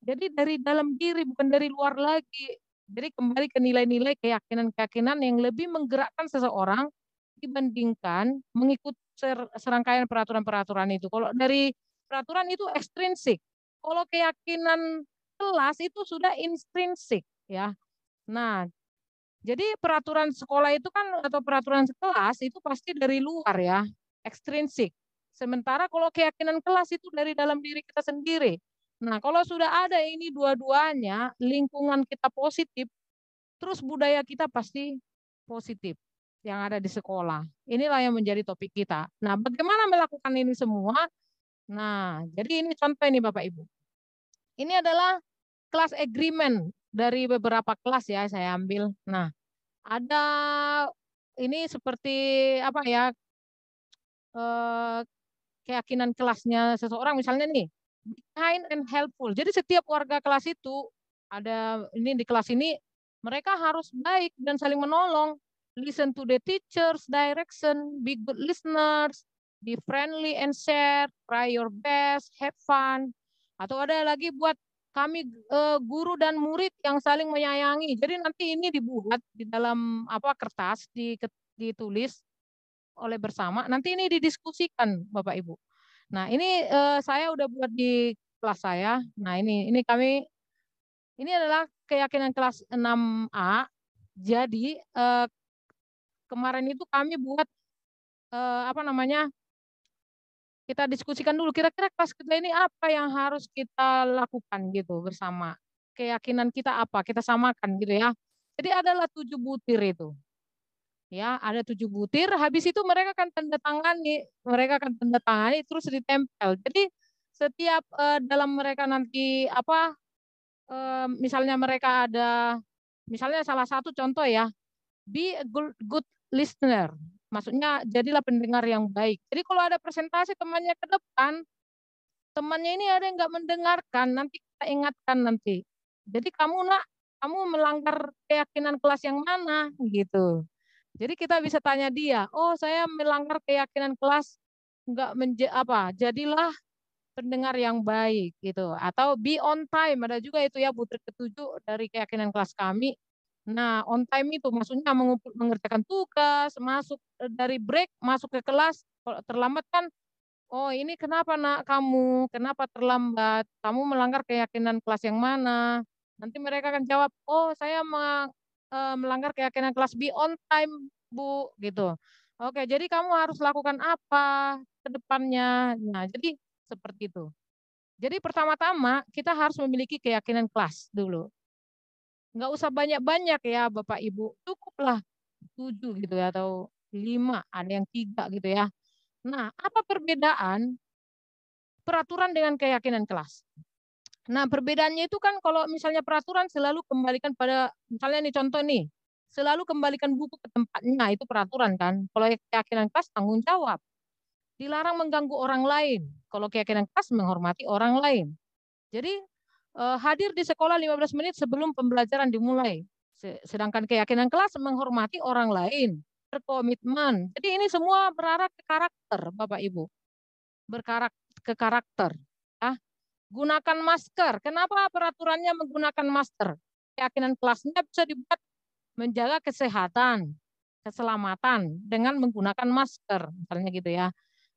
Jadi dari dalam diri, bukan dari luar lagi. Jadi kembali ke nilai-nilai keyakinan-keyakinan yang lebih menggerakkan seseorang dibandingkan mengikuti serangkaian peraturan-peraturan itu. Kalau dari peraturan itu ekstrinsik. Kalau keyakinan kelas itu sudah intrinsik ya. Nah, jadi peraturan sekolah itu kan atau peraturan kelas itu pasti dari luar ya, ekstrinsik. Sementara kalau keyakinan kelas itu dari dalam diri kita sendiri. Nah, kalau sudah ada ini dua-duanya, lingkungan kita positif, terus budaya kita pasti positif yang ada di sekolah. Inilah yang menjadi topik kita. Nah, bagaimana melakukan ini semua? Nah, jadi ini contoh ini Bapak Ibu. Ini adalah class agreement dari beberapa kelas ya saya ambil. Nah, ada ini seperti apa ya, keyakinan kelasnya seseorang misalnya nih, kind and helpful. Jadi setiap warga kelas itu ada ini di kelas ini mereka harus baik dan saling menolong. Listen to the teachers direction, be good listeners, be friendly and share, try your best, have fun. Atau ada lagi buat kami guru dan murid yang saling menyayangi. Jadi nanti ini dibuat di dalam apa kertas ditulis oleh bersama. Nanti ini didiskusikan Bapak Ibu. Nah, ini saya udah buat di kelas saya. Nah, ini kami ini adalah keyakinan kelas 6A. Jadi kemarin itu kami buat apa namanya? Kita diskusikan dulu kira-kira kelas kita ini apa yang harus kita lakukan gitu bersama. Keyakinan kita apa? Kita samakan gitu ya. Jadi adalah 7 butir itu. Ya, ada 7 butir. Habis itu mereka akan tanda tangani, terus ditempel. Jadi setiap dalam mereka nanti apa, misalnya mereka ada, misalnya salah satu contoh ya, be a good listener. Maksudnya jadilah pendengar yang baik. Jadi kalau ada presentasi temannya ke depan, temannya ini ada yang nggak mendengarkan, nanti kita ingatkan nanti. Jadi kamu melanggar keyakinan kelas yang mana gitu. Jadi kita bisa tanya dia, oh saya melanggar keyakinan kelas, enggak jadilah pendengar yang baik gitu. Atau be on time, ada juga itu ya butir ke-7 dari keyakinan kelas kami. Nah, on time itu maksudnya mengerjakan tugas, masuk dari break, masuk ke kelas. Kalau terlambat kan, oh ini kenapa nak kamu, kenapa terlambat? Kamu melanggar keyakinan kelas yang mana? Nanti mereka akan jawab, oh saya melanggar keyakinan kelas be on time, Bu, gitu. Oke, jadi kamu harus lakukan apa ke depannya. Nah, jadi seperti itu. Jadi pertama-tama kita harus memiliki keyakinan kelas dulu. Nggak usah banyak-banyak ya Bapak Ibu, cukuplah 7 gitu ya, atau 5, ada yang 3 gitu ya. Nah, apa perbedaan peraturan dengan keyakinan kelas? Nah, perbedaannya itu kan kalau misalnya peraturan selalu kembalikan pada, misalnya nih contoh nih, selalu kembalikan buku ke tempatnya, itu peraturan kan. Kalau keyakinan kelas tanggung jawab. Dilarang mengganggu orang lain. Kalau keyakinan kelas menghormati orang lain. Jadi hadir di sekolah 15 menit sebelum pembelajaran dimulai. Sedangkan keyakinan kelas menghormati orang lain, berkomitmen. Jadi ini semua berarah ke karakter, Bapak Ibu. Ke karakter. Ya. Gunakan masker. Kenapa peraturannya menggunakan masker? Keyakinan kelasnya bisa dibuat menjaga kesehatan, keselamatan dengan menggunakan masker, misalnya gitu ya.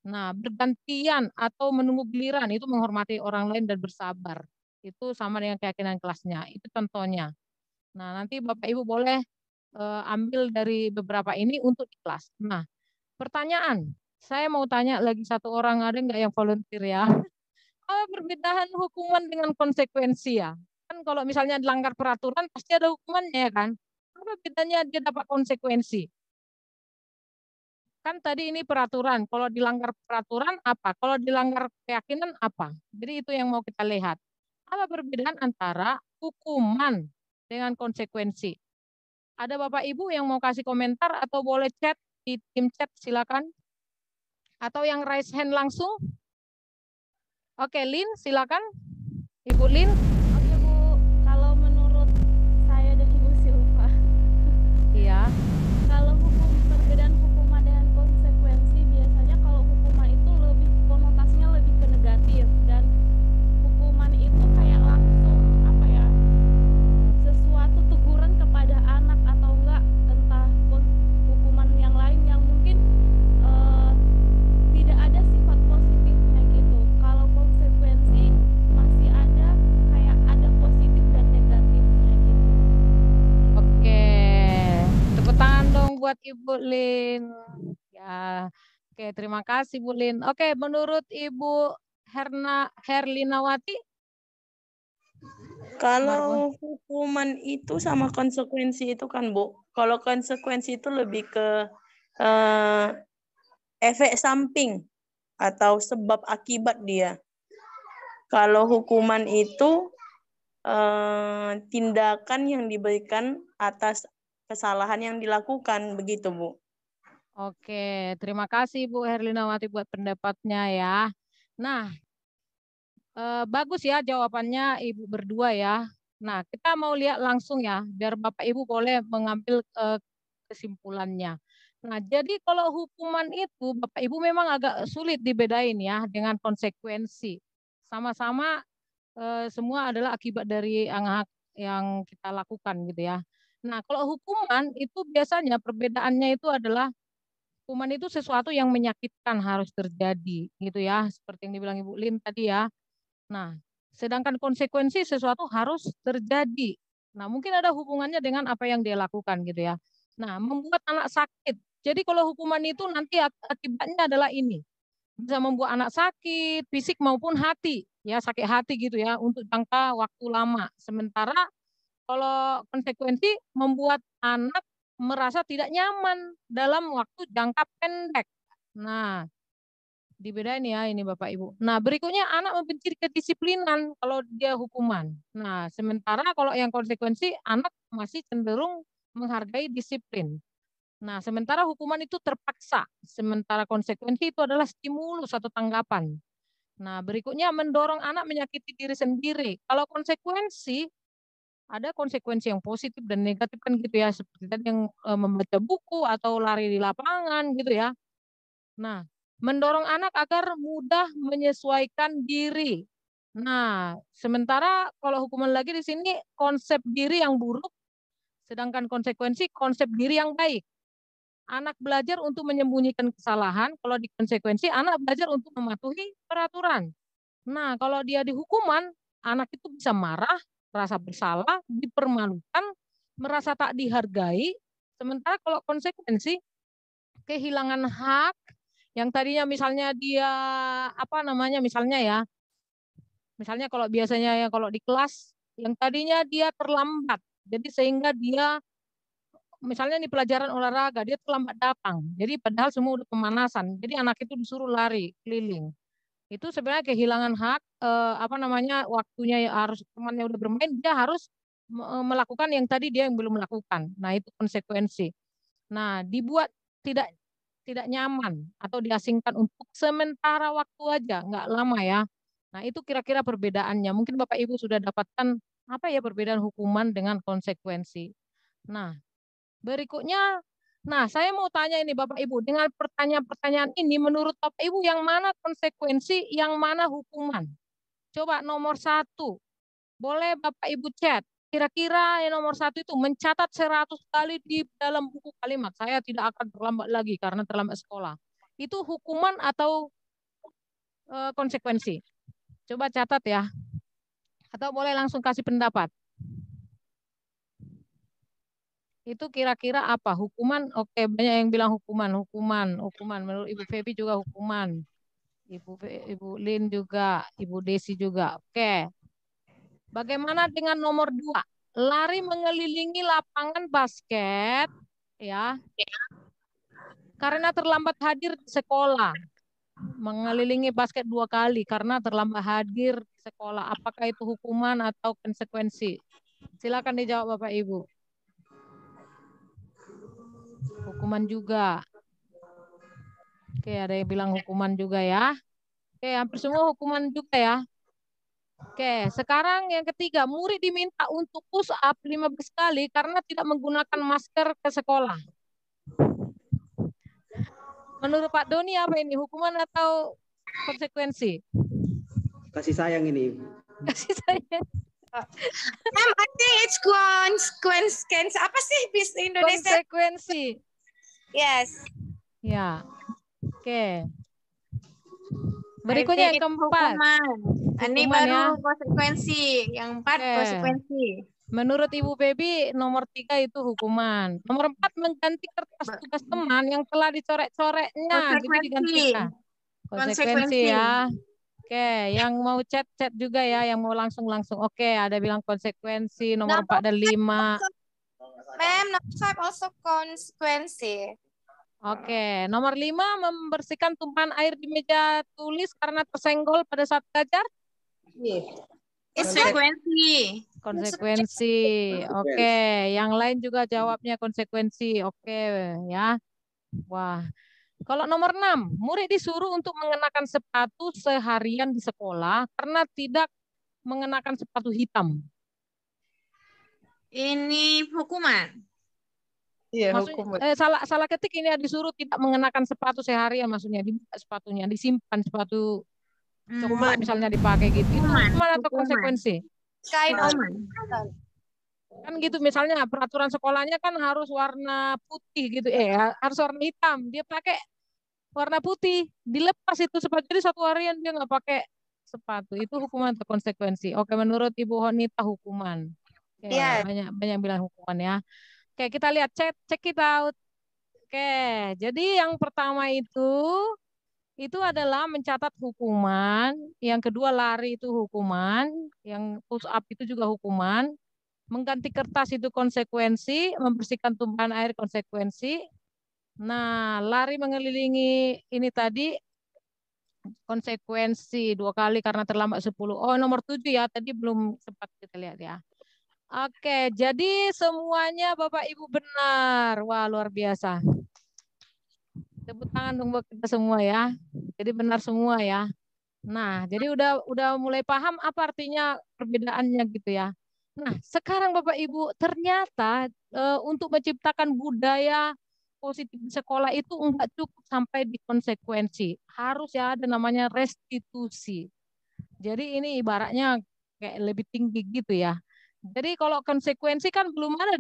Nah, bergantian atau menunggu giliran itu menghormati orang lain dan bersabar. Itu sama dengan keyakinan kelasnya. Itu contohnya. Nah, nanti Bapak Ibu boleh ambil dari beberapa ini untuk di kelas. Nah, pertanyaan. Saya mau tanya lagi satu orang, ada nggak yang volunteer ya? Apa perbedaan hukuman dengan konsekuensi ya? Kan kalau misalnya dilanggar peraturan pasti ada hukumannya ya kan? Apa bedanya dia dapat konsekuensi? Kan tadi ini peraturan, kalau dilanggar peraturan apa? Kalau dilanggar keyakinan apa? Jadi itu yang mau kita lihat. Apa perbedaan antara hukuman dengan konsekuensi? Ada Bapak Ibu yang mau kasih komentar atau boleh chat di tim chat silakan. Atau yang raise hand langsung? Oke, Lin silakan. Ibu Lin. Oke Bu, kalau menurut saya dan Ibu Silva, iya. Kalau perbedaan hukuman dengan konsekuensi, biasanya kalau hukuman itu lebih konotasinya lebih ke negatif, dan hukuman itu kayak langsung apa ya, sesuatu teguran kepada anak atau enggak, entah hukuman yang lain yang mungkin tidak ada sifat positifnya gitu. Kalau konsekuensi masih ada kayak ada positif dan negatifnya gitu. Oke, tepuk tangan dong buat Ibu Lin. Ya, oke terima kasih Bu Lin. Oke, menurut Ibu Herlinawati? Kalau hukuman itu sama konsekuensi itu kan Bu, kalau konsekuensi itu lebih ke efek samping atau sebab akibat dia. kalau hukuman itu tindakan yang diberikan atas kesalahan yang dilakukan, begitu Bu. Oke, terima kasih Bu Herlinawati buat pendapatnya ya. Nah, bagus ya jawabannya Ibu berdua ya. Nah, kita mau lihat langsung ya, biar Bapak Ibu boleh mengambil kesimpulannya. Nah, jadi kalau hukuman itu Bapak Ibu memang agak sulit dibedain ya dengan konsekuensi. Sama-sama semua adalah akibat dari yang kita lakukan gitu ya. Nah, kalau hukuman itu biasanya perbedaannya itu adalah hukuman itu sesuatu yang menyakitkan harus terjadi gitu ya, seperti yang dibilang Ibu Lin tadi ya. Nah, sedangkan konsekuensi sesuatu harus terjadi. Nah, mungkin ada hubungannya dengan apa yang dia lakukan gitu ya. Nah, membuat anak sakit. Jadi kalau hukuman itu nanti akibatnya adalah ini. Bisa membuat anak sakit, fisik maupun hati. Ya, sakit hati gitu ya, untuk jangka waktu lama. Sementara kalau konsekuensi membuat anak merasa tidak nyaman dalam waktu jangka pendek. Nah, dibedain ya ini Bapak Ibu. Nah, berikutnya anak membenci kedisiplinan kalau dia hukuman. Nah, sementara kalau yang konsekuensi anak masih cenderung menghargai disiplin. Nah, sementara hukuman itu terpaksa, sementara konsekuensi itu adalah stimulus atau tanggapan. Nah, berikutnya mendorong anak menyakiti diri sendiri. Kalau konsekuensi, ada konsekuensi yang positif dan negatif kan gitu ya, seperti tadi yang membaca buku atau lari di lapangan gitu ya. Nah, mendorong anak agar mudah menyesuaikan diri. Nah, sementara kalau hukuman lagi di sini konsep diri yang buruk, sedangkan konsekuensi konsep diri yang baik. Anak belajar untuk menyembunyikan kesalahan, kalau di konsekuensi anak belajar untuk mematuhi peraturan. Nah, kalau dia dihukuman, anak itu bisa marah, merasa bersalah, dipermalukan, merasa tak dihargai. Sementara kalau konsekuensi, kehilangan hak, yang tadinya misalnya dia, misalnya kalau biasanya ya kalau di kelas, yang tadinya dia terlambat, jadi sehingga dia misalnya di pelajaran olahraga dia terlambat datang. Jadi padahal semua udah pemanasan. Jadi anak itu disuruh lari keliling. Itu sebenarnya kehilangan hak waktunya ya harus temannya udah bermain dia harus melakukan yang tadi dia yang belum melakukan. Nah, itu konsekuensi. Nah, dibuat tidak tidak nyaman atau diasingkan untuk sementara waktu aja, nggak lama ya. Nah, itu kira-kira perbedaannya. Mungkin Bapak Ibu sudah dapatkan apa ya perbedaan hukuman dengan konsekuensi. Nah, berikutnya, nah saya mau tanya ini Bapak Ibu, dengan pertanyaan-pertanyaan ini menurut Bapak Ibu yang mana konsekuensi, yang mana hukuman? Coba nomor 1, boleh Bapak Ibu chat. Kira-kira yang nomor 1 itu mencatat 100 kali di dalam buku kalimat. Saya tidak akan terlambat lagi karena terlambat sekolah. Itu hukuman atau konsekuensi? Coba catat ya. Atau boleh langsung kasih pendapat. Itu kira-kira apa? Hukuman? Oke, banyak yang bilang hukuman. Menurut Ibu Febi juga hukuman. Ibu Lin juga, Ibu Desi juga. Oke. Bagaimana dengan nomor 2? Lari mengelilingi lapangan basket, ya. Karena terlambat hadir di sekolah. Mengelilingi basket 2 kali karena terlambat hadir di sekolah. Apakah itu hukuman atau konsekuensi? Silakan dijawab Bapak Ibu. Hukuman juga. Oke, ada yang bilang hukuman juga ya. Oke, hampir semua hukuman juga ya. Oke, sekarang yang ketiga, murid diminta untuk push up 15 kali karena tidak menggunakan masker ke sekolah. Menurut Pak Doni apa ini, hukuman atau konsekuensi? Kasih sayang ini. Kasih sayang. I think it's consequence. Apa sih bis Indonesia? Konsekuensi. Yes. Ya. Oke. Berikutnya yang keempat. Ini baru konsekuensi. Yang 4 konsekuensi. Menurut Ibu Febi, nomor 3 itu hukuman. Nomor 4 mengganti kertas tugas teman yang telah dicoret-coretnya. Jadi digantikan. Konsekuensi ya. Oke, yang mau chat juga ya, yang mau langsung. Oke, ada bilang konsekuensi nomor 4 dan 5. Ma'am, nomor 5 also konsekuensi. Oke, nomor 5 membersihkan tumpahan air di meja tulis karena tersenggol pada saat belajar. Konsekuensi. Konsekuensi. Oke, yang lain juga jawabnya konsekuensi. Oke, ya. Wah. Kalau nomor 6, murid disuruh untuk mengenakan sepatu seharian di sekolah karena tidak mengenakan sepatu hitam. Ini hukuman. Iya, Maksudnya hukum. salah ketik ini disuruh tidak mengenakan sepatu seharian, maksudnya dibuka sepatunya, disimpan sepatu coba misalnya dipakai gitu. Itu hukuman atau konsekuensi? Kain oman. Kan gitu, misalnya peraturan sekolahnya kan harus warna putih gitu, harus warna hitam, dia pakai warna putih, dilepas itu sepatu, jadi satu harian dia nggak pakai sepatu, itu hukuman atau konsekuensi? Oke, menurut Ibu Honita hukuman. Oke, banyak bilang hukuman ya. Oke, kita lihat check it out. Oke, jadi yang pertama itu adalah mencatat hukuman, yang kedua lari itu hukuman, yang push up itu juga hukuman, mengganti kertas itu konsekuensi, membersihkan tumpahan air konsekuensi. Nah, lari mengelilingi ini tadi konsekuensi 2 kali karena terlambat 10. Oh, nomor 7 ya, tadi belum sempat kita lihat ya. Oke, jadi semuanya Bapak Ibu benar. Wah, luar biasa. Tepuk tangan dong buat kita semua ya. Jadi benar semua ya. Nah, jadi udah mulai paham apa artinya perbedaannya gitu ya. Nah, sekarang Bapak Ibu, ternyata untuk menciptakan budaya positif di sekolah itu enggak cukup sampai di konsekuensi. Harus ya ada namanya restitusi. Jadi ini ibaratnya kayak lebih tinggi gitu ya. Jadi kalau konsekuensi kan belum ada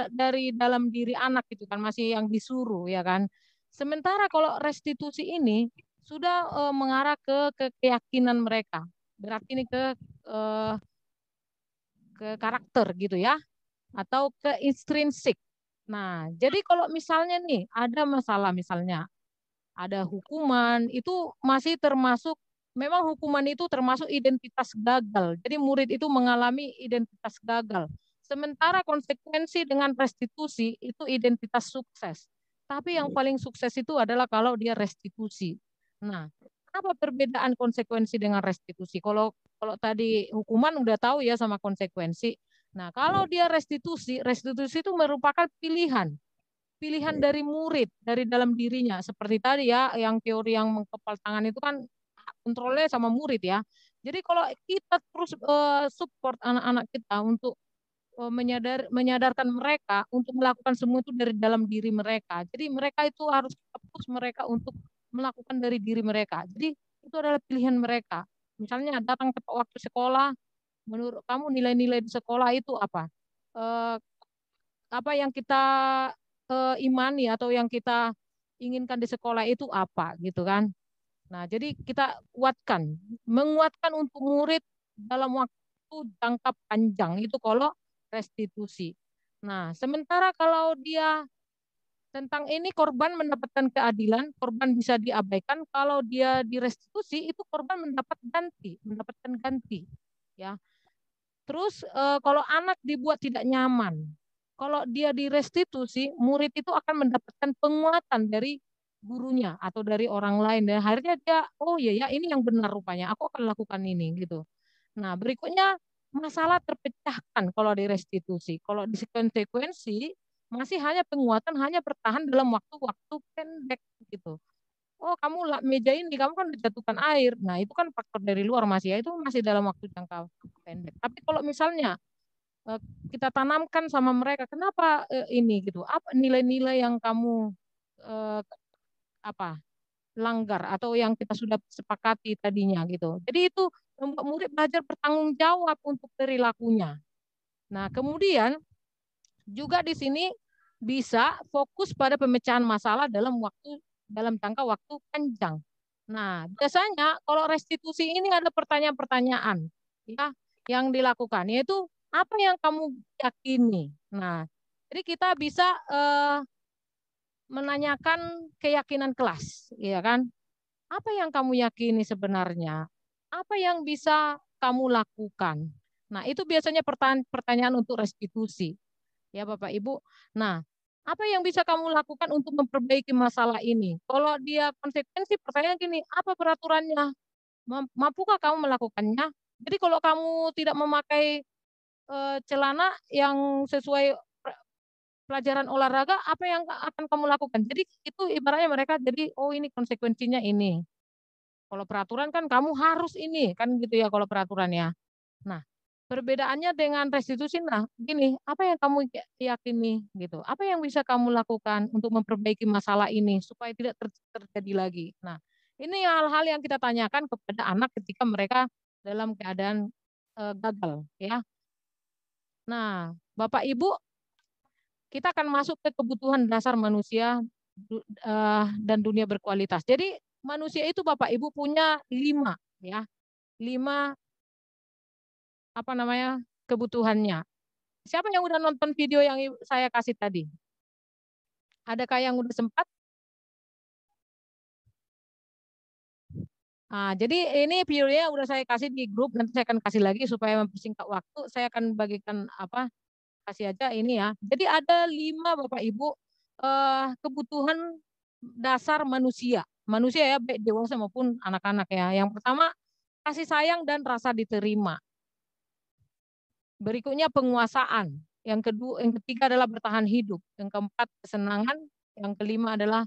dari dalam diri anak gitu kan, masih yang disuruh ya kan. Sementara kalau restitusi ini sudah mengarah ke keyakinan mereka. Berarti ini ke karakter gitu ya, atau ke intrinsik. Nah, jadi kalau misalnya nih ada masalah, misalnya ada hukuman, itu masih termasuk, memang hukuman itu termasuk identitas gagal. Jadi murid itu mengalami identitas gagal. Sementara konsekuensi dengan restitusi itu identitas sukses. Tapi yang paling sukses itu adalah kalau dia restitusi. Nah, apa perbedaan konsekuensi dengan restitusi? Kalau tadi hukuman udah tahu ya sama konsekuensi. Nah, kalau dia restitusi itu merupakan pilihan dari murid, dari dalam dirinya. Seperti tadi ya, yang teori yang mengkepal tangan itu kan kontrolnya sama murid ya. Jadi kalau kita terus support anak-anak kita untuk menyadarkan mereka untuk melakukan semua itu dari dalam diri mereka. Jadi mereka itu harus push mereka untuk melakukan dari diri mereka. Jadi itu adalah pilihan mereka. Misalnya datang tepat waktu sekolah, menurut kamu nilai-nilai di sekolah itu apa? Apa yang kita imani atau yang kita inginkan di sekolah itu apa gitu kan? Nah, jadi kita menguatkan untuk murid dalam waktu jangka panjang itu kalau restitusi. Nah, sementara kalau dia tentang ini korban mendapatkan keadilan, korban bisa diabaikan. Kalau dia direstitusi itu korban mendapatkan ganti, ya. Terus kalau anak dibuat tidak nyaman, kalau dia direstitusi, murid itu akan mendapatkan penguatan dari gurunya atau dari orang lain, dan akhirnya dia, oh iya ya ini yang benar rupanya, aku akan lakukan ini gitu. Nah, berikutnya masalah terpecahkan kalau direstitusi. Kalau di konsekuensi masih hanya penguatan, hanya bertahan dalam waktu-waktu pendek gitu. Oh, kamu meja ini kamu kan dijatuhkan air. Nah, itu kan faktor dari luar masih ya, itu masih dalam waktu jangka pendek. Tapi kalau misalnya kita tanamkan sama mereka, kenapa ini gitu? Apa nilai-nilai yang kamu langgar atau yang kita sudah sepakati tadinya gitu. Jadi itu membuat murid belajar bertanggung jawab untuk perilakunya. Nah, kemudian juga di sini bisa fokus pada pemecahan masalah dalam jangka waktu panjang. Nah, biasanya kalau restitusi ini ada pertanyaan-pertanyaan ya yang dilakukan, yaitu apa yang kamu yakini. Nah, jadi kita bisa menanyakan keyakinan kelas, ya kan? Apa yang kamu yakini sebenarnya? Apa yang bisa kamu lakukan? Nah, itu biasanya pertanyaan untuk restitusi. Ya, Bapak Ibu. Nah, apa yang bisa kamu lakukan untuk memperbaiki masalah ini? Kalau dia konsekuensi, pertanyaan gini, apa peraturannya? Mampukah kamu melakukannya? Jadi kalau kamu tidak memakai celana yang sesuai pelajaran olahraga, apa yang akan kamu lakukan? Jadi itu ibaratnya mereka jadi, oh ini konsekuensinya ini. Kalau peraturan kan kamu harus ini, kan gitu ya kalau peraturan ya. Nah, perbedaannya dengan restitusi, nah gini, apa yang kamu yakini gitu? Apa yang bisa kamu lakukan untuk memperbaiki masalah ini supaya tidak terjadi lagi? Nah, ini hal-hal yang kita tanyakan kepada anak ketika mereka dalam keadaan gagal ya. Nah, Bapak Ibu, kita akan masuk ke kebutuhan dasar manusia dan dunia berkualitas. Jadi manusia itu Bapak Ibu punya 5 ya. 5 apa namanya? Kebutuhannya. Siapa yang udah nonton video yang saya kasih tadi? Adakah yang udah sempat? Nah, jadi ini videonya udah saya kasih di grup, nanti saya akan kasih lagi supaya mempersingkat waktu. Saya akan bagikan kasih aja ini ya. Jadi ada 5 Bapak Ibu kebutuhan dasar manusia. Manusia ya, baik dewasa maupun anak-anak ya. Yang pertama, kasih sayang dan rasa diterima. Berikutnya penguasaan. Yang ketiga adalah bertahan hidup. Yang keempat kesenangan. Yang kelima adalah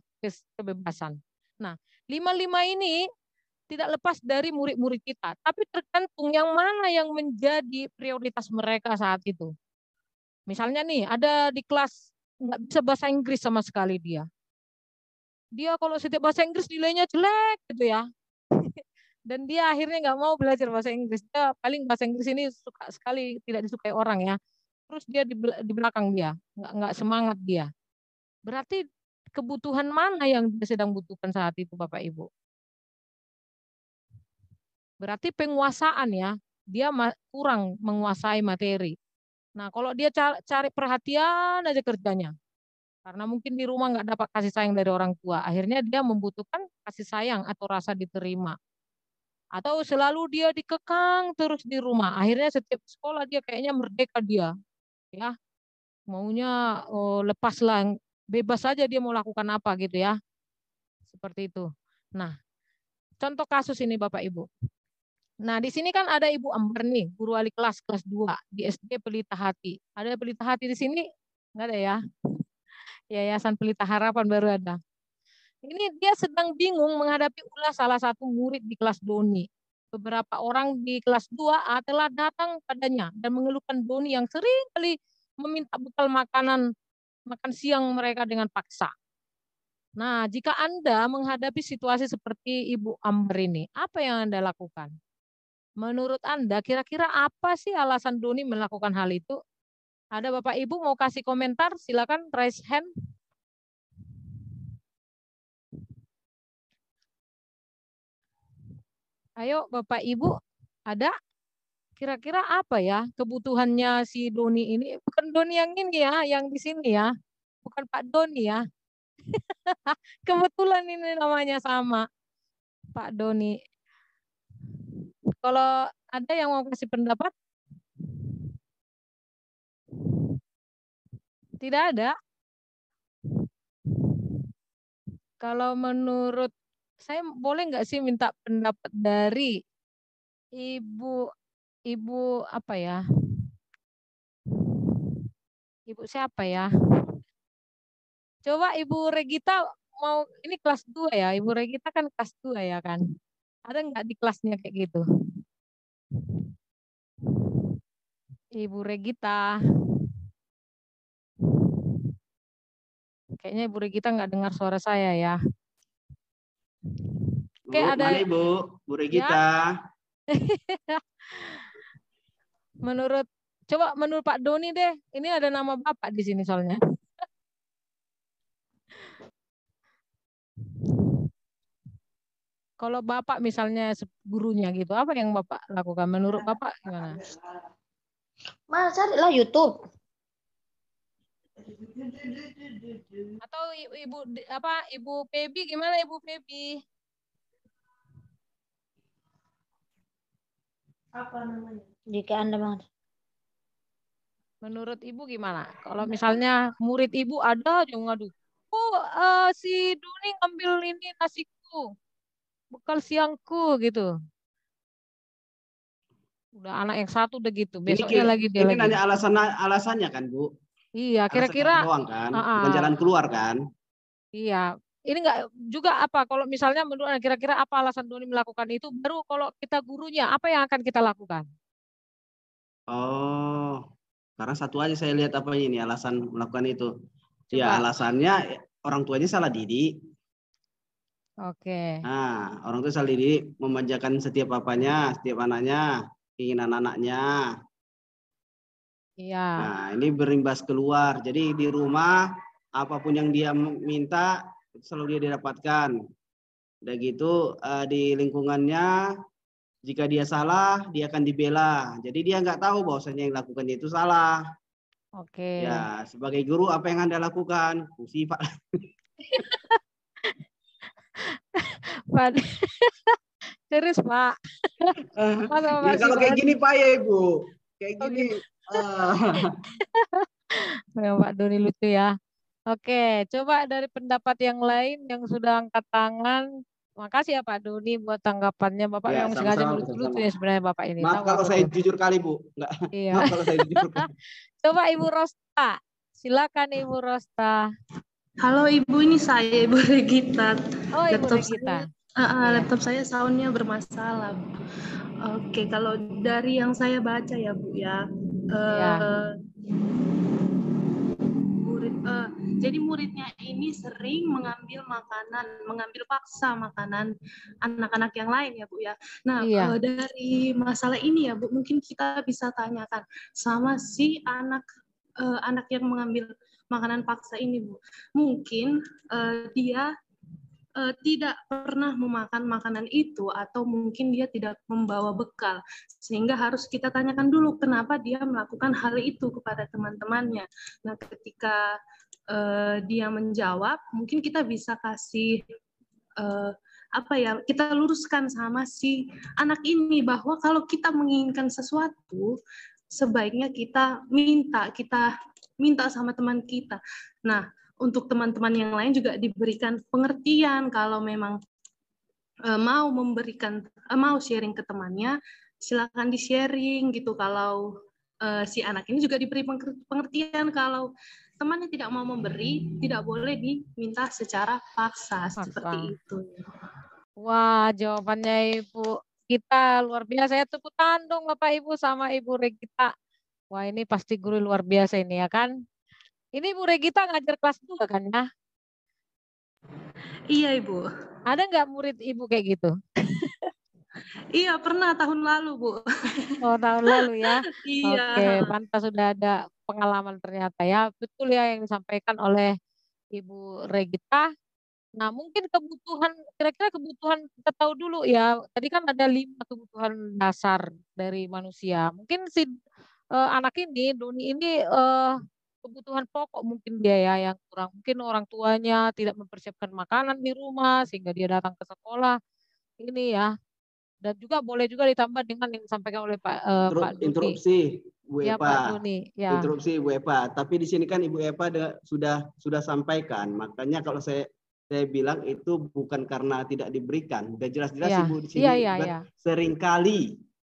kebebasan. Nah, 5 ini tidak lepas dari murid-murid kita. Tapi tergantung yang mana yang menjadi prioritas mereka saat itu. Misalnya nih, ada di kelas nggak bisa bahasa Inggris sama sekali dia. Dia kalau setiap bahasa Inggris nilainya jelek gitu ya. Dan dia akhirnya nggak mau belajar bahasa Inggris. Dia paling bahasa Inggris ini suka sekali tidak disukai orang ya. Terus dia di belakang dia, nggak semangat dia. Berarti kebutuhan mana yang dia sedang butuhkan saat itu Bapak Ibu? Berarti penguasaan ya, dia kurang menguasai materi. Nah kalau dia cari perhatian aja kerjanya. Karena mungkin di rumah nggak dapat kasih sayang dari orang tua. Akhirnya dia membutuhkan kasih sayang atau rasa diterima. Atau selalu dia dikekang terus di rumah. Akhirnya setiap sekolah dia kayaknya merdeka dia. Ya, maunya lepas lah, bebas saja dia mau lakukan apa gitu ya. Seperti itu. Nah, contoh kasus ini Bapak Ibu. Nah, di sini kan ada Ibu Amber nih, guru wali kelas 2 di SD Pelita Hati. Ada Pelita Hati di sini? Enggak ada ya? Yayasan Pelita Harapan baru ada. Ini dia sedang bingung menghadapi ulah salah satu murid di kelas Doni. Beberapa orang di kelas 2A telah datang padanya dan mengeluhkan Doni yang sering kali meminta bekal makan siang mereka dengan paksa. Nah, jika Anda menghadapi situasi seperti Ibu Amber ini, apa yang Anda lakukan? Menurut Anda, kira-kira apa sih alasan Doni melakukan hal itu? Ada Bapak Ibu mau kasih komentar? Silakan raise hand. Ayo Bapak Ibu, ada? Kira-kira apa ya kebutuhannya si Doni ini? Bukan Doni yang ini ya, yang di sini ya. Bukan Pak Doni ya. Kebetulan ini namanya sama, Pak Doni. Kalau ada yang mau kasih pendapat? Tidak ada. Kalau menurut saya boleh nggak sih minta pendapat dari Ibu apa ya? Ibu siapa ya? Coba Ibu Regita mau, ini kelas 2 ya. Ibu Regita kan kelas 2 ya kan? Ada nggak di kelasnya kayak gitu? Ibu Regita. Kayaknya Ibu Regita nggak dengar suara saya ya. Oke, ada. Mana Ibu? Bu Regita. Ya. Coba menurut Pak Doni deh. Ini ada nama Bapak di sini soalnya. Kalau Bapak misalnya gurunya gitu, apa yang Bapak lakukan? Menurut Bapak gimana? Mas, carilah YouTube. Atau Ibu Febi gimana Ibu Febi? Apa namanya? Jika Anda Menurut Ibu gimana? Kalau misalnya murid Ibu ada aja ngadu. Oh, si Doni ngambil ini nasiku, bekal siangku gitu. Udah anak yang satu udah gitu, Ini besoknya lagi dia ini lagi. nanya alasannya kan, Bu? Iya, Alasannya kira-kira doang kan, bukan jalan keluar kan? iya. Ini enggak juga apa kalau misalnya menurut Anda kira-kira apa alasan Doni melakukan itu, baru kalau kita gurunya apa yang akan kita lakukan? Oh, karena satu aja saya lihat apa ini alasan melakukan itu. Ya, Coba. alasannya orang tuanya salah didik. Oke. Nah, orang tua salah didik, memanjakan setiap apanya, setiap anaknya, keinginan anaknya. Iya. Nah, ini berimbas keluar. Jadi di rumah apapun yang dia minta selalu dia dapatkan. Udah gitu di lingkungannya jika dia salah dia akan dibela. Jadi dia nggak tahu bahwasanya yang dilakukan itu salah. Oke. Ya, sebagai guru apa yang Anda lakukan? Fungsi Pak. Pak. Serius, Pak. Ya kalau kayak gini Pak ya Ibu. Kayak gini. Pak Doni lucu ya. Oke, coba dari pendapat yang lain yang sudah angkat tangan. Makasih ya Pak Doni buat tanggapannya. Bapak Ya, memang sengaja sama-sama, lucu-lucu sama-sama. ya sebenarnya Bapak ini. Maaf Tahu kalau aku saya tuh. jujur kali Bu. Enggak. Iya. Maaf kalau saya jujur. Coba Ibu Rosta. Silakan Ibu Rosta. Halo Ibu, ini saya Ibu Regita. Oh, Ibu Regita. Laptop saya soundnya bermasalah. Oke, kalau dari yang saya baca ya Bu ya. Jadi muridnya ini sering mengambil paksa makanan anak-anak yang lain ya Bu ya. Nah, dari masalah ini ya Bu, mungkin kita bisa tanyakan sama si anak yang mengambil makanan paksa ini Bu. Mungkin dia tidak pernah memakan makanan itu atau mungkin dia tidak membawa bekal, sehingga harus kita tanyakan dulu kenapa dia melakukan hal itu kepada teman-temannya. Nah, ketika dia menjawab, mungkin kita bisa kasih kita luruskan sama si anak ini bahwa kalau kita menginginkan sesuatu, sebaiknya kita minta sama teman kita. Nah, untuk teman-teman yang lain juga diberikan pengertian kalau memang mau sharing ke temannya, silakan di-sharing gitu. Kalau si anak ini juga diberi pengertian kalau temannya tidak mau memberi, tidak boleh diminta secara paksa. Seperti itu. Wah, jawabannya Ibu kita luar biasa. Saya tepuk tangan dong Bapak Ibu sama Ibu Regita. Wah, ini pasti guru luar biasa ini ya kan? Ini Bu Regita ngajar kelas 2 kan ya? Iya Ibu. Ada nggak murid Ibu kayak gitu? Iya pernah tahun lalu Bu. Oh tahun lalu ya? Iya. Oke, pantas sudah ada pengalaman ternyata ya. Betul ya yang disampaikan oleh Ibu Regita. Nah mungkin kira-kira kebutuhan kita tahu dulu ya. Tadi kan ada 5 kebutuhan dasar dari manusia. Mungkin si anak ini, Doni ini kebutuhan pokok mungkin dia ya yang kurang. Mungkin orang tuanya tidak mempersiapkan makanan di rumah sehingga dia datang ke sekolah. Ini ya. Dan juga boleh juga ditambah dengan yang disampaikan oleh Pak Doni. Interupsi Bu ya, Epa. Pak Doni. Ya. Interupsi Bu Epa. Tapi di sini kan Ibu Epa sudah sampaikan. Makanya kalau saya bilang itu bukan karena tidak diberikan. Udah jelas-jelas Ibu di sini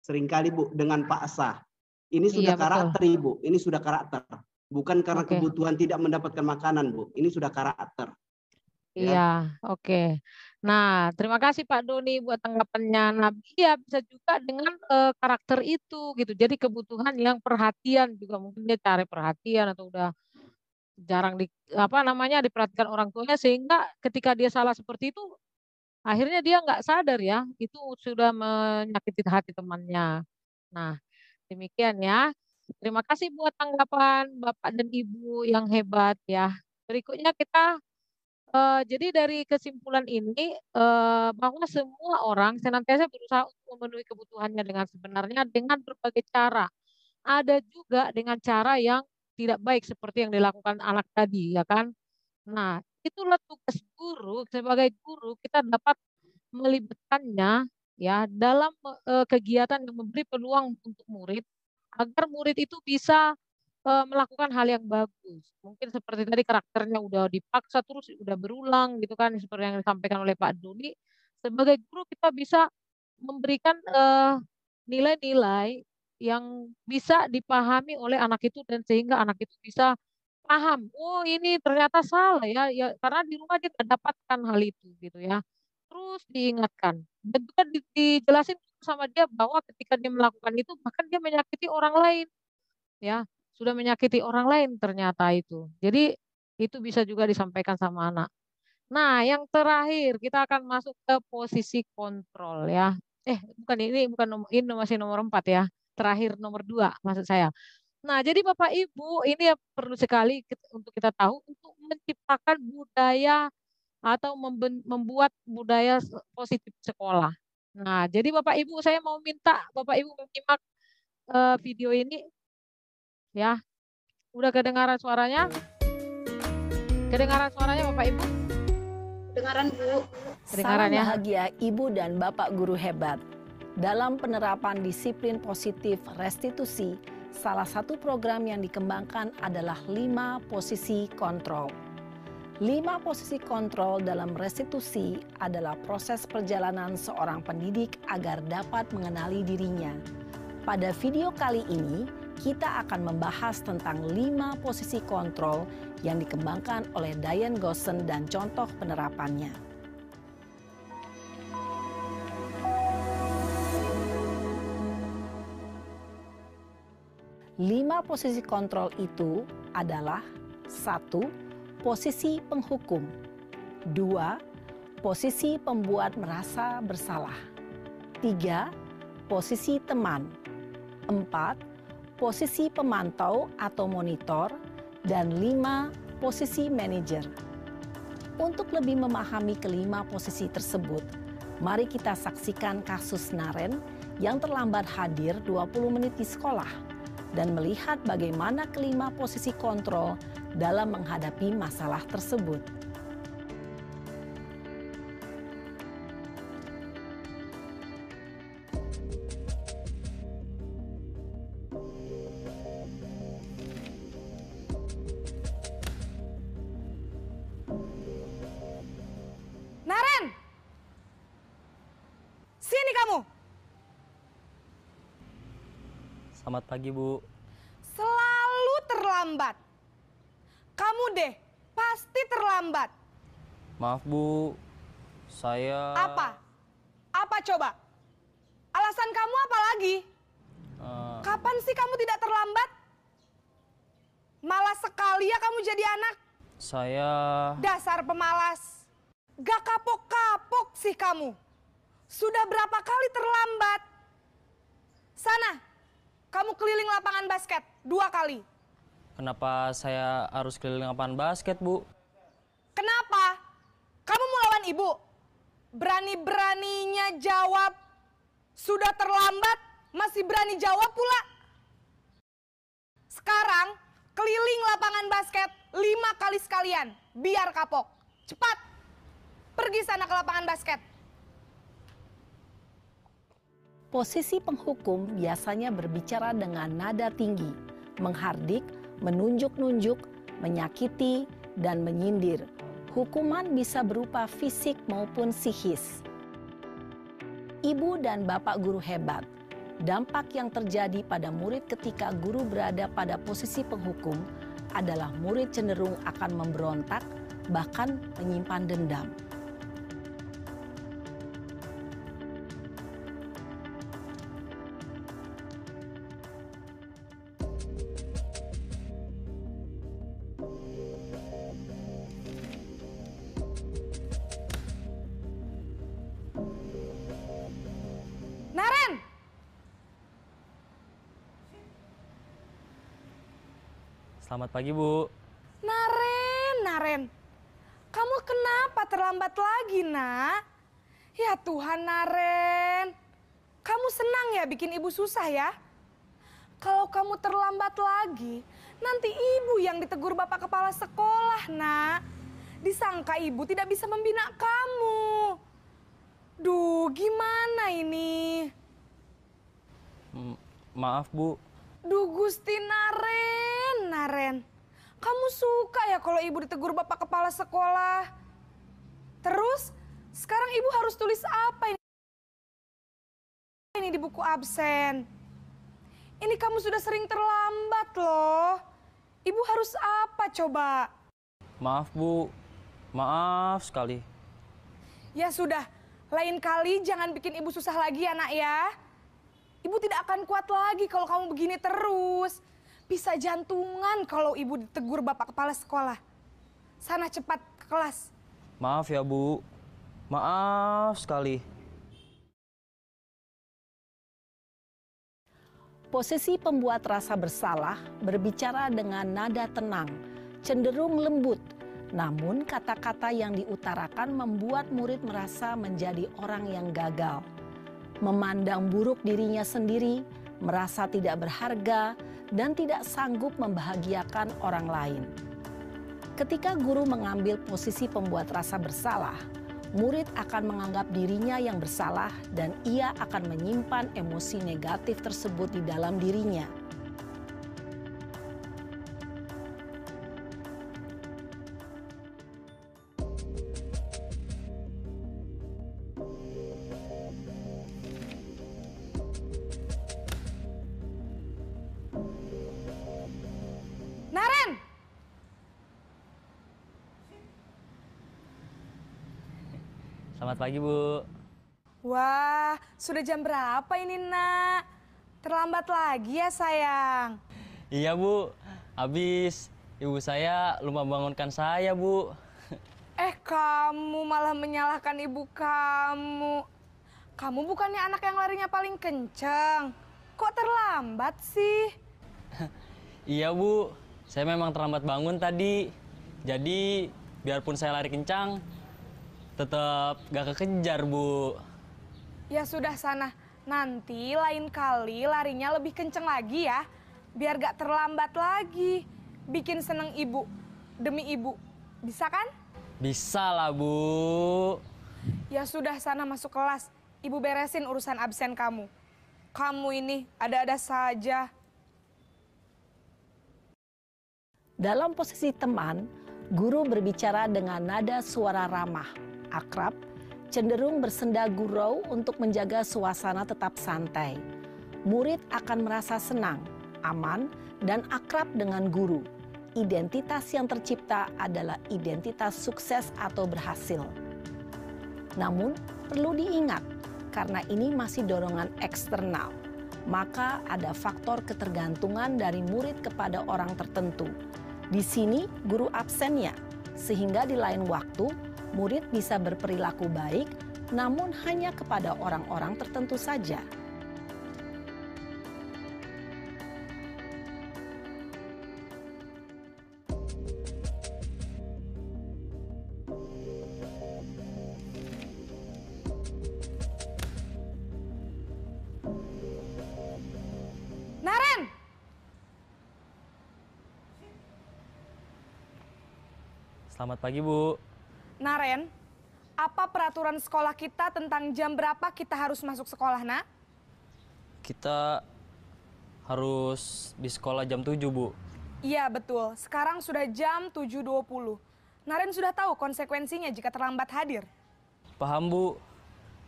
seringkali Bu dengan paksa. Ini sudah karakter Ibu. Ini sudah karakter. Bukan karena kebutuhan tidak mendapatkan makanan, Bu. Ini sudah karakter. Iya, oke. Nah, terima kasih Pak Doni buat tanggapannya. Nah, iya bisa juga dengan karakter itu gitu. Jadi kebutuhan yang perhatian juga mungkin dia cari perhatian atau udah jarang diperhatikan orang tuanya sehingga ketika dia salah seperti itu akhirnya dia nggak sadar ya, itu sudah menyakiti hati temannya. Nah, demikian ya. Terima kasih buat tanggapan Bapak dan Ibu yang hebat ya. Berikutnya kita jadi dari kesimpulan ini bahwa semua orang senantiasa berusaha untuk memenuhi kebutuhannya dengan sebenarnya dengan berbagai cara. Ada juga dengan cara yang tidak baik seperti yang dilakukan anak tadi ya kan. Nah, itulah tugas guru sebagai guru kita dapat melibatkannya ya dalam kegiatan yang memberi peluang untuk murid agar murid itu bisa melakukan hal yang bagus. Mungkin seperti tadi karakternya udah dipaksa terus udah berulang gitu kan seperti yang disampaikan oleh Pak Doni. Sebagai guru kita bisa memberikan nilai-nilai yang bisa dipahami oleh anak itu dan sehingga anak itu bisa paham, oh ini ternyata salah ya, ya karena di rumah dia nggak dapatkan hal itu gitu ya. Terus diingatkan dan juga dijelasin sama dia bahwa ketika dia melakukan itu bahkan dia menyakiti orang lain ya, sudah menyakiti orang lain ternyata itu. Jadi itu bisa juga disampaikan sama anak. Nah, yang terakhir kita akan masuk ke posisi kontrol ya. Bukan ini, bukan ini masih nomor 4 ya. Terakhir nomor 2 maksud saya. Nah, jadi Bapak Ibu ini yang perlu sekali untuk kita tahu untuk menciptakan budaya atau membuat budaya positif sekolah. Nah, jadi Bapak Ibu saya mau minta Bapak Ibu menyimak video ini ya. Udah kedengaran suaranya? Kedengaran suaranya Bapak Ibu? Kedengaran, Bu. Kedengaran ya. Bahagia Ibu dan Bapak guru hebat. Dalam penerapan disiplin positif restitusi, salah satu program yang dikembangkan adalah 5 posisi kontrol. 5 posisi kontrol dalam restitusi adalah proses perjalanan seorang pendidik agar dapat mengenali dirinya. Pada video kali ini, kita akan membahas tentang 5 posisi kontrol yang dikembangkan oleh Diane Goossen dan contoh penerapannya. Lima posisi kontrol itu adalah 1. Posisi penghukum. 2. Posisi pembuat merasa bersalah. 3. Posisi teman. 4. Posisi pemantau atau monitor. Dan 5. Posisi manajer. Untuk lebih memahami kelima posisi tersebut, mari kita saksikan kasus Naren yang terlambat hadir 20 menit di sekolah dan melihat bagaimana kelima posisi kontrol dalam menghadapi masalah tersebut. Naren! Sini kamu! Selamat pagi, Bu. Selalu terlambat. Kamu deh, pasti terlambat. Maaf, Bu. Saya... Apa? Apa coba? Alasan kamu apa lagi? Kapan sih kamu tidak terlambat? Malas sekali ya kamu jadi anak. Saya... Dasar pemalas. Gak kapok-kapok sih kamu. Sudah berapa kali terlambat? Sana. Kamu keliling lapangan basket 2 kali. Kenapa saya harus keliling lapangan basket, Bu? Kenapa? Kamu mau lawan ibu? Berani-beraninya jawab. Sudah terlambat, masih berani jawab pula. Sekarang, keliling lapangan basket 5 kali sekalian. Biar kapok. Cepat. Pergi sana ke lapangan basket. Posisi penghukum biasanya berbicara dengan nada tinggi, menghardik, menunjuk-nunjuk, menyakiti, dan menyindir. Hukuman bisa berupa fisik maupun psikis. Ibu dan Bapak guru hebat, dampak yang terjadi pada murid ketika guru berada pada posisi penghukum adalah murid cenderung akan memberontak, bahkan menyimpan dendam. Selamat pagi, Bu. Naren. Kamu kenapa terlambat lagi, Nak? Ya Tuhan, Naren. Kamu senang ya bikin ibu susah ya? Kalau kamu terlambat lagi, nanti ibu yang ditegur Bapak Kepala Sekolah, Nak. Disangka ibu tidak bisa membina kamu. Duh, gimana ini? Maaf, Bu. Duh, Gusti Naren. Kamu suka ya kalau ibu ditegur Bapak Kepala Sekolah? Terus, sekarang ibu harus tulis apa ini di buku absen? Ini kamu sudah sering terlambat loh. Ibu harus apa coba? Maaf Bu, maaf sekali. Ya sudah, lain kali jangan bikin ibu susah lagi ya nak ya. Ibu tidak akan kuat lagi kalau kamu begini terus. Bisa jantungan kalau ibu ditegur bapak kepala sekolah. Sana cepat ke kelas. Maaf ya Bu, maaf sekali. Posisi pembuat rasa bersalah berbicara dengan nada tenang, cenderung lembut. Namun kata-kata yang diutarakan membuat murid merasa menjadi orang yang gagal. Memandang buruk dirinya sendiri, merasa tidak berharga, dan tidak sanggup membahagiakan orang lain. Ketika guru mengambil posisi pembuat rasa bersalah, murid akan menganggap dirinya yang bersalah dan ia akan menyimpan emosi negatif tersebut di dalam dirinya. Naren! Selamat pagi Bu. Wah, sudah jam berapa ini nak? Terlambat lagi ya sayang? Iya Bu, habis ibu saya lupa bangunkan saya Bu. Kamu malah menyalahkan ibu kamu. Kamu bukannya anak yang larinya paling kenceng. Kok terlambat sih? Iya Bu, saya memang terlambat bangun tadi. Jadi biarpun saya lari kencang, tetap gak kekejar Bu. Ya sudah sana, nanti lain kali larinya lebih kenceng lagi ya. Biar gak terlambat lagi. Bikin seneng ibu, demi ibu. Bisa kan? Bisa lah Bu. Ya sudah sana masuk kelas. Ibu beresin urusan absen kamu. Kamu ini ada-ada saja. Dalam posisi teman, guru berbicara dengan nada suara ramah, akrab, cenderung bersenda gurau untuk menjaga suasana tetap santai. Murid akan merasa senang, aman, dan akrab dengan guru. Identitas yang tercipta adalah identitas sukses atau berhasil. Namun, perlu diingat, karena ini masih dorongan eksternal, maka ada faktor ketergantungan dari murid kepada orang tertentu. Di sini guru absennya, sehingga di lain waktu murid bisa berperilaku baik, namun hanya kepada orang-orang tertentu saja. Naren! Selamat pagi Bu. Naren, apa peraturan sekolah kita tentang jam berapa kita harus masuk sekolah, nak? Kita harus di sekolah jam 7 Bu. Iya betul, sekarang sudah jam 7.20. Naren sudah tahu konsekuensinya jika terlambat hadir. Paham Bu,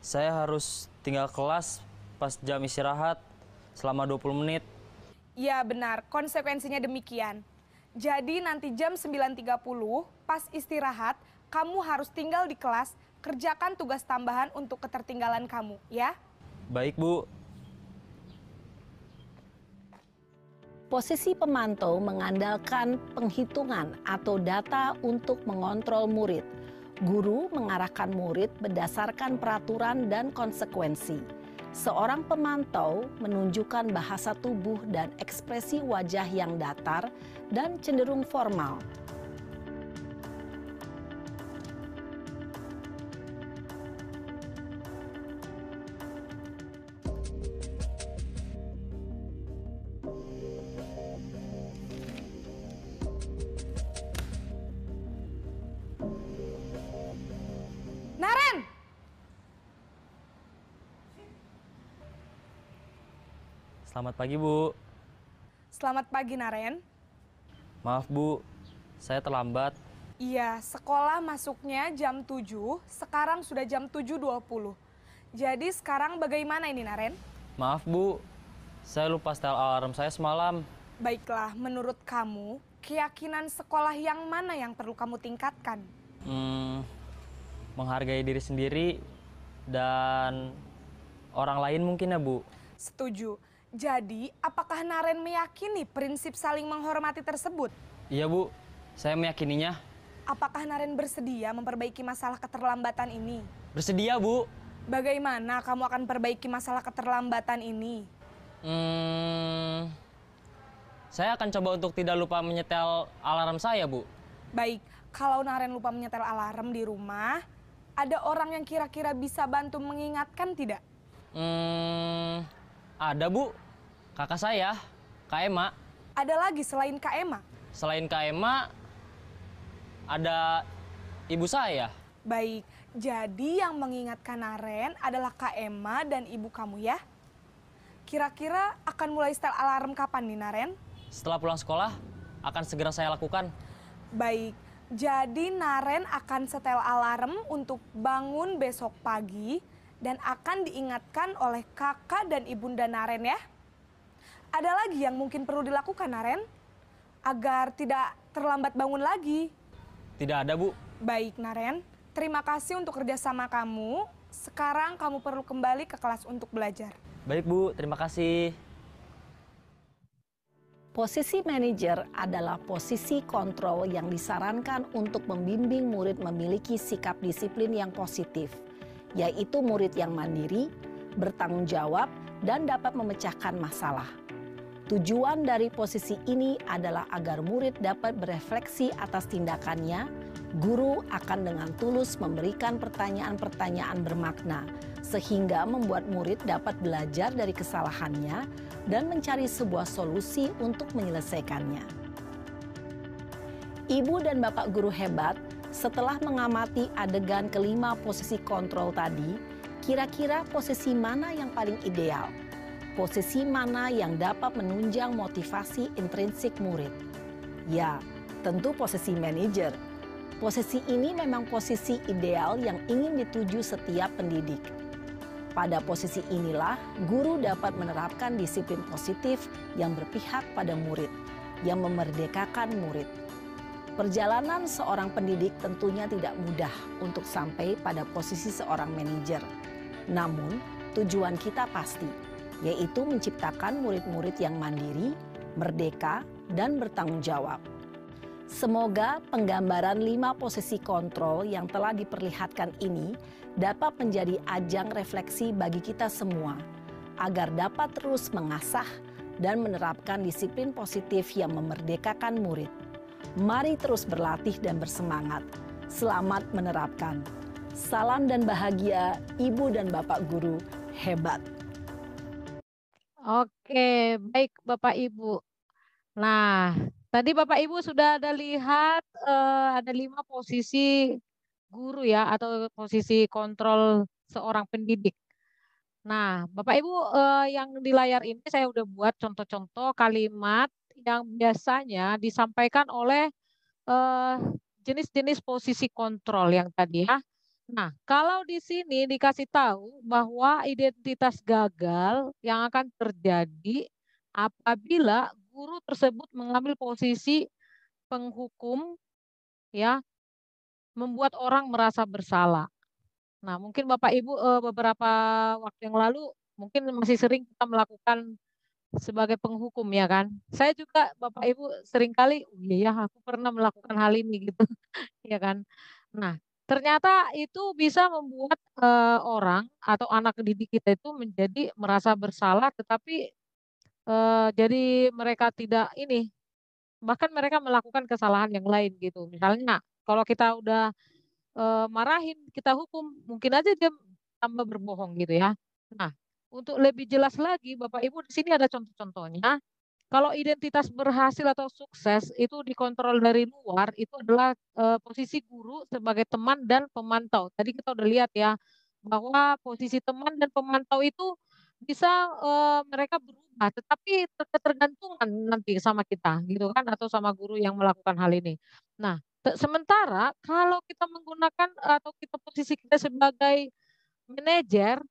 saya harus tinggal kelas pas jam istirahat selama 20 menit. Iya benar, konsekuensinya demikian. Jadi nanti jam 9.30 pas istirahat, kamu harus tinggal di kelas, kerjakan tugas tambahan untuk ketertinggalan kamu, ya? Baik Bu. Posisi pemantau mengandalkan penghitungan atau data untuk mengontrol murid. Guru mengarahkan murid berdasarkan peraturan dan konsekuensi. Seorang pemantau menunjukkan bahasa tubuh dan ekspresi wajah yang datar dan cenderung formal. Naren! Selamat pagi Bu. Selamat pagi, Naren. Maaf Bu, saya terlambat. Iya, sekolah masuknya jam 7, sekarang sudah jam 7.20. Jadi sekarang bagaimana ini, Naren? Maaf Bu, Saya lupa setel alarm saya semalam. Baiklah, menurut kamu, keyakinan sekolah yang mana yang perlu kamu tingkatkan? Menghargai diri sendiri dan orang lain mungkin ya, Bu. Setuju. Jadi, apakah Naren meyakini prinsip saling menghormati tersebut? Iya, Bu. Saya meyakininya. Apakah Naren bersedia memperbaiki masalah keterlambatan ini? Bersedia, Bu. Bagaimana kamu akan perbaiki masalah keterlambatan ini? Saya akan coba untuk tidak lupa menyetel alarm saya, Bu. Baik, kalau Naren lupa menyetel alarm di rumah, ada orang yang kira-kira bisa bantu mengingatkan tidak? Ada, Bu. Kakak saya, Kak Ema. Ada lagi selain Kak Ema? Selain Kak Ema, ada ibu saya. Baik, jadi yang mengingatkan Naren adalah Kak Ema dan ibu kamu ya? Kira-kira akan mulai setel alarm kapan nih Naren? Setelah pulang sekolah, akan segera saya lakukan. Baik, jadi Naren akan setel alarm untuk bangun besok pagi dan akan diingatkan oleh kakak dan ibunda Naren ya. Ada lagi yang mungkin perlu dilakukan Naren? Agar tidak terlambat bangun lagi. Tidak ada, Bu. Baik Naren, terima kasih untuk kerjasama kamu. Sekarang kamu perlu kembali ke kelas untuk belajar. Baik, Bu. Terima kasih. Posisi manajer adalah posisi kontrol yang disarankan untuk membimbing murid memiliki sikap disiplin yang positif, yaitu murid yang mandiri, bertanggung jawab, dan dapat memecahkan masalah. Tujuan dari posisi ini adalah agar murid dapat berefleksi atas tindakannya. Guru akan dengan tulus memberikan pertanyaan-pertanyaan bermakna, sehingga membuat murid dapat belajar dari kesalahannya dan mencari sebuah solusi untuk menyelesaikannya. Ibu dan Bapak guru hebat, setelah mengamati adegan kelima posisi kontrol tadi, kira-kira posisi mana yang paling ideal? Posisi mana yang dapat menunjang motivasi intrinsik murid? Ya, tentu posisi manajer. Posisi ini memang posisi ideal yang ingin dituju setiap pendidik. Pada posisi inilah, guru dapat menerapkan disiplin positif yang berpihak pada murid, yang memerdekakan murid. Perjalanan seorang pendidik tentunya tidak mudah untuk sampai pada posisi seorang manajer. Namun, tujuan kita pasti, yaitu menciptakan murid-murid yang mandiri, merdeka, dan bertanggung jawab. Semoga penggambaran 5 posisi kontrol yang telah diperlihatkan ini dapat menjadi ajang refleksi bagi kita semua, agar dapat terus mengasah dan menerapkan disiplin positif yang memerdekakan murid. Mari terus berlatih dan bersemangat. Selamat menerapkan. Salam dan bahagia Ibu dan Bapak guru hebat. Oke, baik Bapak Ibu. Nah, tadi Bapak Ibu sudah ada lihat ada 5 posisi guru ya atau posisi kontrol seorang pendidik. Nah, Bapak Ibu yang di layar ini saya udah buat contoh-contoh kalimat yang biasanya disampaikan oleh jenis-jenis posisi kontrol yang tadi ya. Nah, kalau di sini dikasih tahu bahwa identitas gagal yang akan terjadi apabila guru tersebut mengambil posisi penghukum ya, membuat orang merasa bersalah. Nah, mungkin Bapak Ibu beberapa waktu yang lalu mungkin masih sering kita melakukan sebagai penghukum ya kan. Saya juga Bapak Ibu seringkali, oh iya ya aku pernah melakukan hal ini gitu ya kan. Nah, ternyata itu bisa membuat orang atau anak didik kita itu menjadi merasa bersalah, tetapi jadi mereka tidak ini, bahkan mereka melakukan kesalahan yang lain gitu. Misalnya kalau kita udah marahin, kita hukum, mungkin aja dia tambah berbohong gitu ya. Nah, untuk lebih jelas lagi, Bapak Ibu di sini ada contoh-contohnya. Kalau identitas berhasil atau sukses itu dikontrol dari luar, itu adalah posisi guru sebagai teman dan pemantau. Tadi kita udah lihat ya, bahwa posisi teman dan pemantau itu bisa mereka berubah, tetapi ketergantungan nanti sama kita, gitu kan, atau sama guru yang melakukan hal ini. Nah, sementara kalau kita menggunakan atau kita posisi kita sebagai manajer,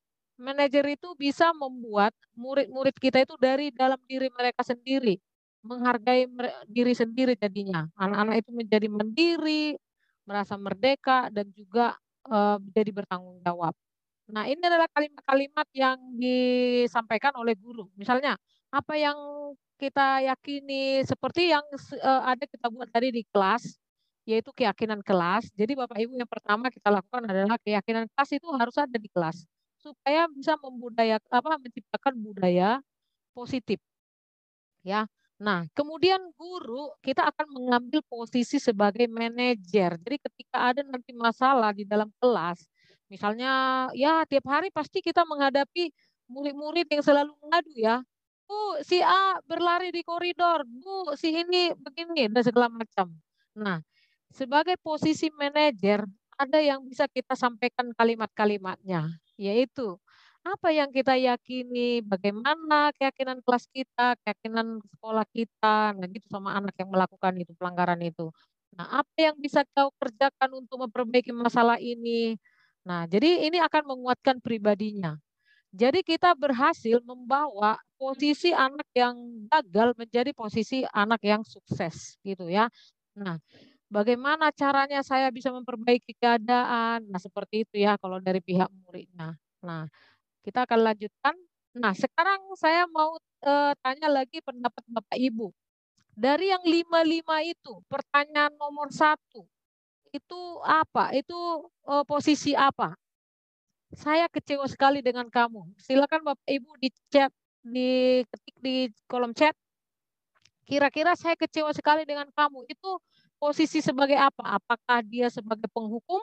Manajer itu bisa membuat murid-murid kita itu dari dalam diri mereka sendiri, menghargai diri sendiri jadinya. Anak-anak itu menjadi mandiri, merasa merdeka, dan juga jadi bertanggung jawab. Nah, ini adalah kalimat-kalimat yang disampaikan oleh guru. Misalnya, apa yang kita yakini seperti yang ada kita buat tadi di kelas, yaitu keyakinan kelas. Jadi Bapak Ibu, yang pertama kita lakukan adalah keyakinan kelas itu harus ada di kelas supaya bisa menciptakan budaya positif, ya. Nah, kemudian guru kita akan mengambil posisi sebagai manajer. Jadi ketika ada nanti masalah di dalam kelas, misalnya ya tiap hari pasti kita menghadapi murid-murid yang selalu mengadu ya. Bu, si A berlari di koridor, Bu, si ini begini dan segala macam. Nah, sebagai posisi manajer ada yang bisa kita sampaikan kalimat-kalimatnya, yaitu apa yang kita yakini, bagaimana keyakinan kelas kita, keyakinan sekolah kita, nah gitu sama anak yang melakukan itu pelanggaran itu. Nah, apa yang bisa kau kerjakan untuk memperbaiki masalah ini? Nah, jadi ini akan menguatkan pribadinya. Jadi kita berhasil membawa posisi anak yang gagal menjadi posisi anak yang sukses, gitu ya. Nah, bagaimana caranya saya bisa memperbaiki keadaan? Nah, seperti itu ya kalau dari pihak muridnya. Nah, kita akan lanjutkan. Nah, sekarang saya mau tanya lagi pendapat Bapak Ibu. Dari yang 55 itu, pertanyaan nomor 1, itu apa? Itu posisi apa? Saya kecewa sekali dengan kamu. Silakan Bapak Ibu di chat, diketik di kolom chat. Kira-kira saya kecewa sekali dengan kamu. Itu posisi sebagai apa? Apakah dia sebagai penghukum,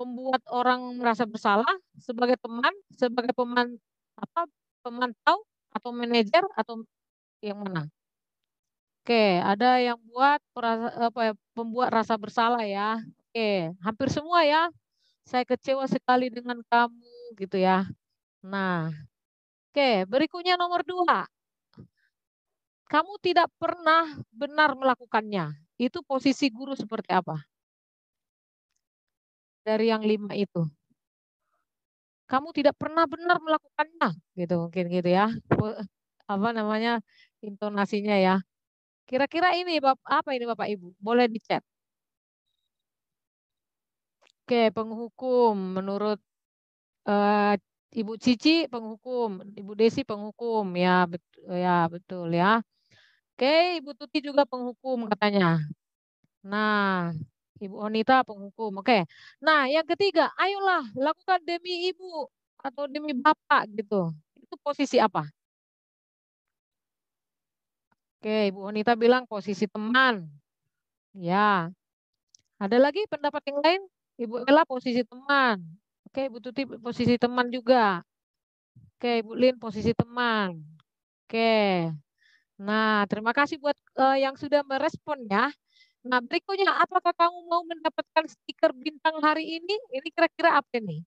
membuat orang merasa bersalah, sebagai teman, sebagai pemantau atau manajer atau yang mana? Oke, ada yang buat pembuat rasa bersalah ya. Oke, hampir semua ya. Saya kecewa sekali dengan kamu gitu ya. Nah, oke, berikutnya nomor 2. Kamu tidak pernah benar melakukannya. Itu posisi guru seperti apa? Dari yang 5 itu. Kamu tidak pernah benar melakukannya, gitu mungkin gitu ya. Apa namanya intonasinya ya. Kira-kira ini apa ini Bapak Ibu? Boleh dicet. Oke, penghukum menurut Ibu Cici penghukum, Ibu Desi penghukum ya, betul ya. Oke, Ibu Tuti juga penghukum katanya. Nah, Ibu Onita penghukum. Oke. Nah, yang ketiga, ayolah lakukan demi ibu atau demi bapak gitu. Itu posisi apa? Oke, Ibu Onita bilang posisi teman. Ya. Ada lagi pendapat yang lain? Ibu Ella posisi teman. Oke, Ibu Tuti posisi teman juga. Oke, Ibu Lin posisi teman. Oke. Nah, terima kasih buat yang sudah merespon ya. Nah, berikutnya, apakah kamu mau mendapatkan stiker bintang hari ini? Ini kira-kira apa nih?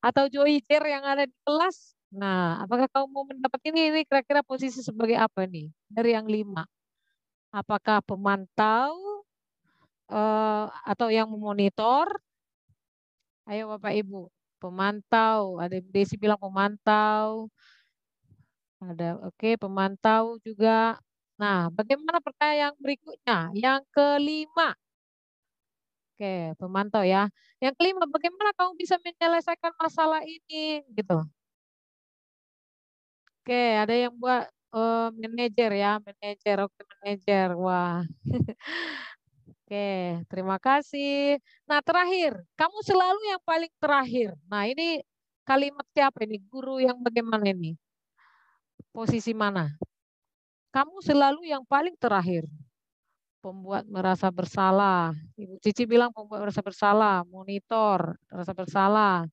Atau Joy Chair yang ada di kelas? Nah, apakah kamu mau mendapat ini? Ini kira-kira posisi sebagai apa nih? Dari yang 5. Apakah pemantau atau yang memonitor? Ayo Bapak Ibu, pemantau. Ada Desi bilang pemantau. Ada, oke, pemantau juga. Nah, bagaimana pertanyaan yang berikutnya? Yang kelima. Oke, pemantau ya. Yang kelima, bagaimana kamu bisa menyelesaikan masalah ini? Gitu. Oke, ada yang buat manajer ya, manajer, oke manajer. Wah. Oke, terima kasih. Nah, terakhir, kamu selalu yang paling terakhir. Nah, ini kalimat siapa ini? Guru yang bagaimana ini? Posisi mana? Kamu selalu yang paling terakhir. Pembuat merasa bersalah. Ibu Cici bilang pembuat merasa bersalah, monitor, merasa bersalah.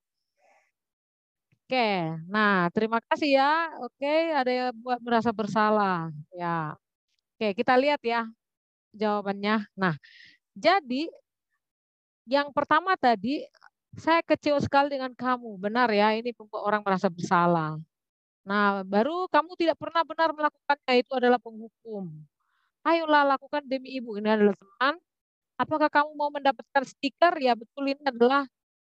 Oke, nah terima kasih ya. Oke, ada yang buat merasa bersalah. Ya, oke kita lihat ya jawabannya. Nah, jadi yang pertama tadi saya kecewa sekali dengan kamu. Benar ya, ini membuat orang merasa bersalah. Nah, baru kamu tidak pernah benar melakukannya, itu adalah penghukum. Ayolah lakukan demi ibu, ini adalah teman. Apakah kamu mau mendapatkan stiker? Ya betul, ini adalah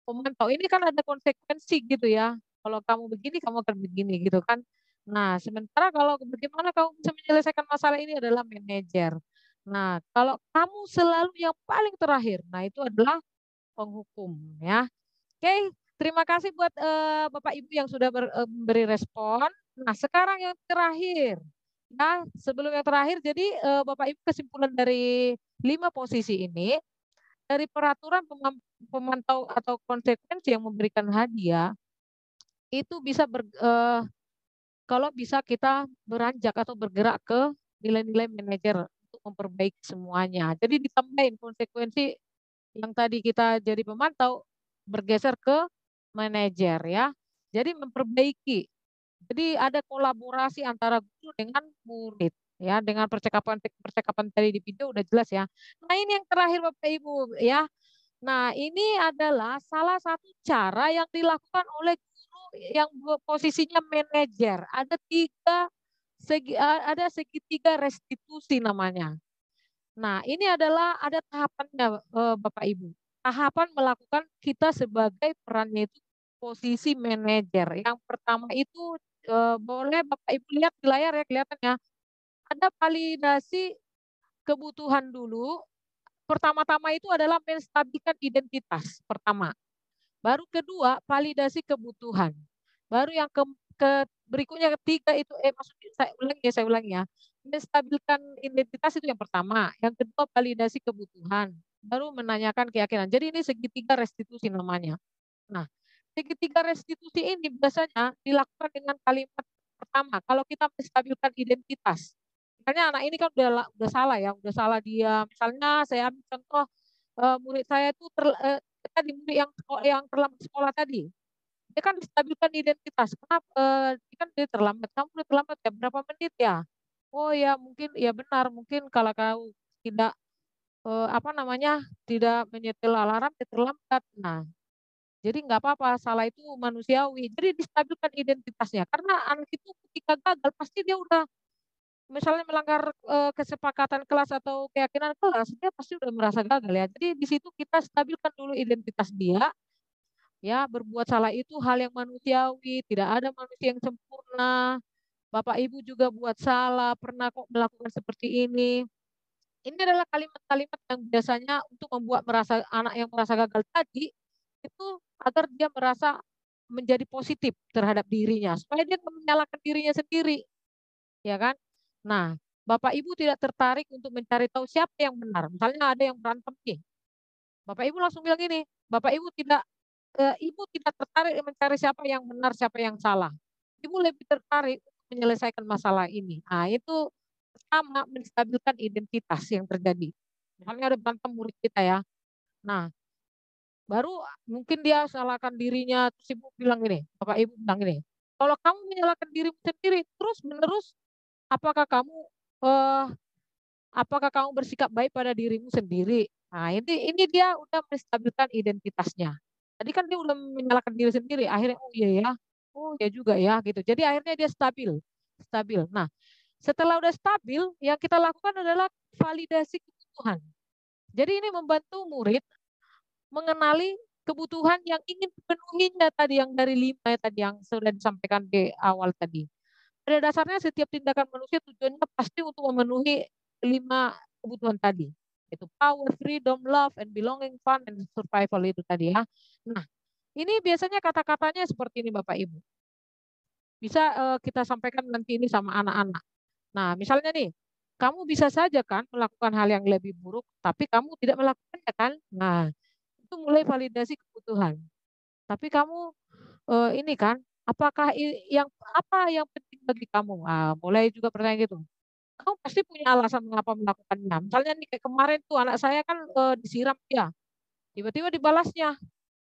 pemantau. Ini kan ada konsekuensi gitu ya. Kalau kamu begini, kamu akan begini gitu kan. Nah, sementara kalau bagaimana kamu bisa menyelesaikan masalah ini adalah manajer. Nah, kalau kamu selalu yang paling terakhir, nah itu adalah penghukum ya. Oke, terima kasih buat Bapak Ibu yang sudah memberi respon. Nah, sekarang yang terakhir. Nah, sebelum yang terakhir, jadi Bapak Ibu kesimpulan dari 5 posisi ini, dari peraturan pemantau atau konsekuensi yang memberikan hadiah, itu bisa kalau bisa kita beranjak atau bergerak ke nilai-nilai manajer untuk memperbaiki semuanya. Jadi ditambahin konsekuensi yang tadi kita jadi pemantau bergeser ke manajer ya. Jadi memperbaiki. Jadi ada kolaborasi antara guru dengan murid ya, dengan percakapan tadi di video udah jelas ya. Nah, ini yang terakhir Bapak Ibu ya. Nah, ini adalah salah satu cara yang dilakukan oleh guru yang posisinya manajer. Ada segitiga restitusi namanya. Nah, ini adalah ada tahapannya Bapak Ibu. Tahapan melakukan kita sebagai perannya itu posisi manajer. Yang pertama itu boleh Bapak Ibu lihat di layar ya, kelihatan ya. Ada validasi kebutuhan dulu. Pertama-tama itu adalah menstabilkan identitas pertama. Baru kedua, validasi kebutuhan. Baru yang berikutnya ketiga itu maksudnya saya ulangi ya. Menstabilkan identitas itu yang pertama, yang kedua validasi kebutuhan, baru menanyakan keyakinan. Jadi ini segitiga restitusi namanya. Nah, segitiga restitusi ini biasanya dilakukan dengan kalimat pertama. Kalau kita menstabilkan identitas, misalnya anak ini kan udah salah ya, udah salah dia. Misalnya saya ambil contoh murid saya itu tadi murid yang terlambat sekolah tadi. Dia kan distabilkan identitas. Kenapa? Dia kan dia terlambat. Kamu udah terlambat ya berapa menit ya? Oh ya mungkin ya benar. Mungkin kalau kau tidak tidak menyetel alarm ya terlambat. Nah, jadi nggak apa-apa. Salah itu manusiawi. Jadi distabilkan identitasnya. Karena anak itu ketika gagal pasti dia udah misalnya melanggar kesepakatan kelas atau keyakinan kelas, dia pasti udah merasa gagal ya. Jadi di situ kita stabilkan dulu identitas dia. Ya, berbuat salah itu hal yang manusiawi, tidak ada manusia yang sempurna. Bapak Ibu juga buat salah, pernah kok melakukan seperti ini. Ini adalah kalimat-kalimat yang biasanya untuk membuat anak yang merasa gagal tadi itu agar dia merasa menjadi positif terhadap dirinya, supaya dia menyalahkan dirinya sendiri. Ya kan? Nah, Bapak Ibu tidak tertarik untuk mencari tahu siapa yang benar. Misalnya ada yang berantem nih. Bapak Ibu langsung bilang gini, Bapak Ibu tidak tertarik mencari siapa yang benar, siapa yang salah. Ibu lebih tertarik untuk menyelesaikan masalah ini. Nah, itu pertama menstabilkan identitas yang terjadi. Misalnya ada berantem murid kita ya. Nah, baru mungkin dia salahkan dirinya, terus Ibu bilang gini, Bapak Ibu bilang gini, kalau kamu menyalahkan dirimu sendiri terus menerus, apakah kamu bersikap baik pada dirimu sendiri? Nah, ini dia udah menstabilkan identitasnya. Tadi kan dia udah menyalahkan diri sendiri, akhirnya oh iya juga ya gitu. Jadi akhirnya dia stabil. Nah, setelah udah stabil, yang kita lakukan adalah validasi kebutuhan. Jadi ini membantu murid mengenali kebutuhan yang ingin dipenuhinya tadi, yang dari 5 tadi yang sudah disampaikan di awal tadi. Pada dasarnya setiap tindakan manusia tujuannya pasti untuk memenuhi 5 kebutuhan tadi. Itu power, freedom, love, and belonging, fun, and survival itu tadi ya. Nah, ini biasanya kata-katanya seperti ini Bapak Ibu. Bisa kita sampaikan nanti ini sama anak-anak. Nah, misalnya nih, kamu bisa saja kan melakukan hal yang lebih buruk, tapi kamu tidak melakukannya kan? Nah, itu mulai validasi kebutuhan. Tapi kamu ini kan, apa yang penting bagi kamu? Nah, mulai juga pertanyaan gitu. Kamu pasti punya alasan mengapa melakukannya. Misalnya nih kayak kemarin tuh anak saya kan disiram dia. Tiba-tiba dibalasnya.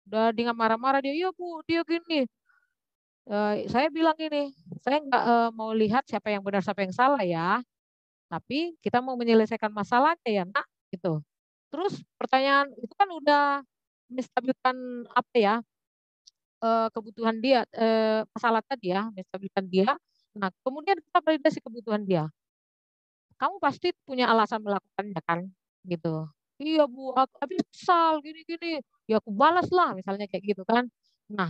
Udah dengan marah-marah dia, iya Bu, dia gini. Saya bilang gini, saya nggak mau lihat siapa yang benar siapa yang salah ya. Tapi kita mau menyelesaikan masalahnya ya nak, gitu. Terus pertanyaan itu kan udah menstabilkan apa ya, kebutuhan dia, masalah tadi ya, menstabilkan dia. Nah, kemudian kita validasi kebutuhan dia. Kamu pasti punya alasan melakukannya kan, gitu. Iya Bu, habis kesal gini-gini. ya aku balas lah misalnya kayak gitu kan. Nah,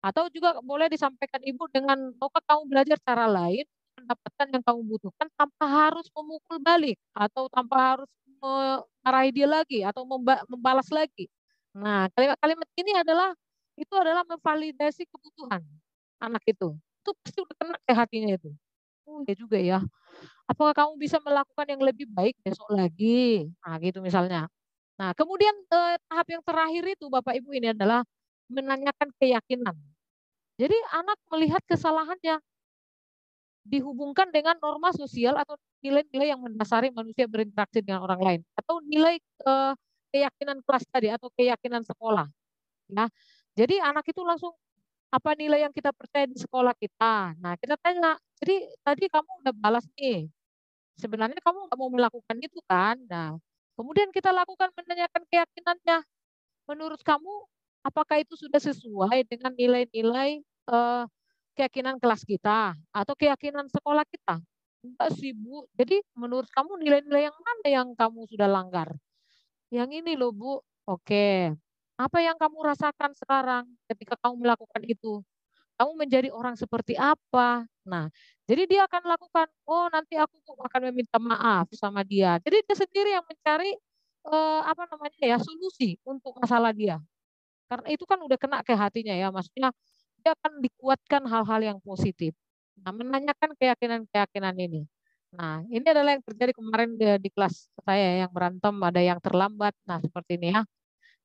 atau juga boleh disampaikan ibu dengan maukah kamu belajar cara lain mendapatkan yang kamu butuhkan tanpa harus memukul balik atau tanpa harus memarahi dia lagi atau membalas lagi. Nah, kalimat-kalimat ini adalah memvalidasi kebutuhan anak itu. Itu pasti udah kena ke hatinya itu. Oh ya juga ya. Apakah kamu bisa melakukan yang lebih baik besok lagi? Nah, gitu misalnya. Nah, kemudian tahap yang terakhir itu Bapak Ibu ini adalah menanyakan keyakinan. Jadi anak melihat kesalahannya dihubungkan dengan norma sosial atau nilai-nilai yang mendasari manusia berinteraksi dengan orang lain atau nilai keyakinan kelas tadi atau keyakinan sekolah. Ya, jadi anak itu langsung apa nilai yang kita percaya di sekolah kita. Nah, kita tanya, jadi tadi kamu udah balas nih. Sebenarnya kamu nggak mau melakukan itu kan? Nah, kemudian kita lakukan menanyakan keyakinannya. Menurut kamu, apakah itu sudah sesuai dengan nilai-nilai keyakinan kelas kita atau keyakinan sekolah kita? Enggak sih, Bu. Jadi menurut kamu nilai-nilai yang mana yang kamu sudah langgar? Yang ini loh, Bu. Oke. Apa yang kamu rasakan sekarang ketika kamu melakukan itu? Kamu menjadi orang seperti apa? Nah, jadi dia akan lakukan, oh nanti aku akan meminta maaf sama dia. Jadi dia sendiri yang mencari apa namanya ya solusi untuk masalah dia. Karena itu kan udah kena ke hatinya ya, maksudnya dia akan dikuatkan hal-hal yang positif. Nah, menanyakan keyakinan-keyakinan ini. Nah, ini adalah yang terjadi kemarin di kelas saya yang berantem, ada yang terlambat. Nah, seperti ini ya.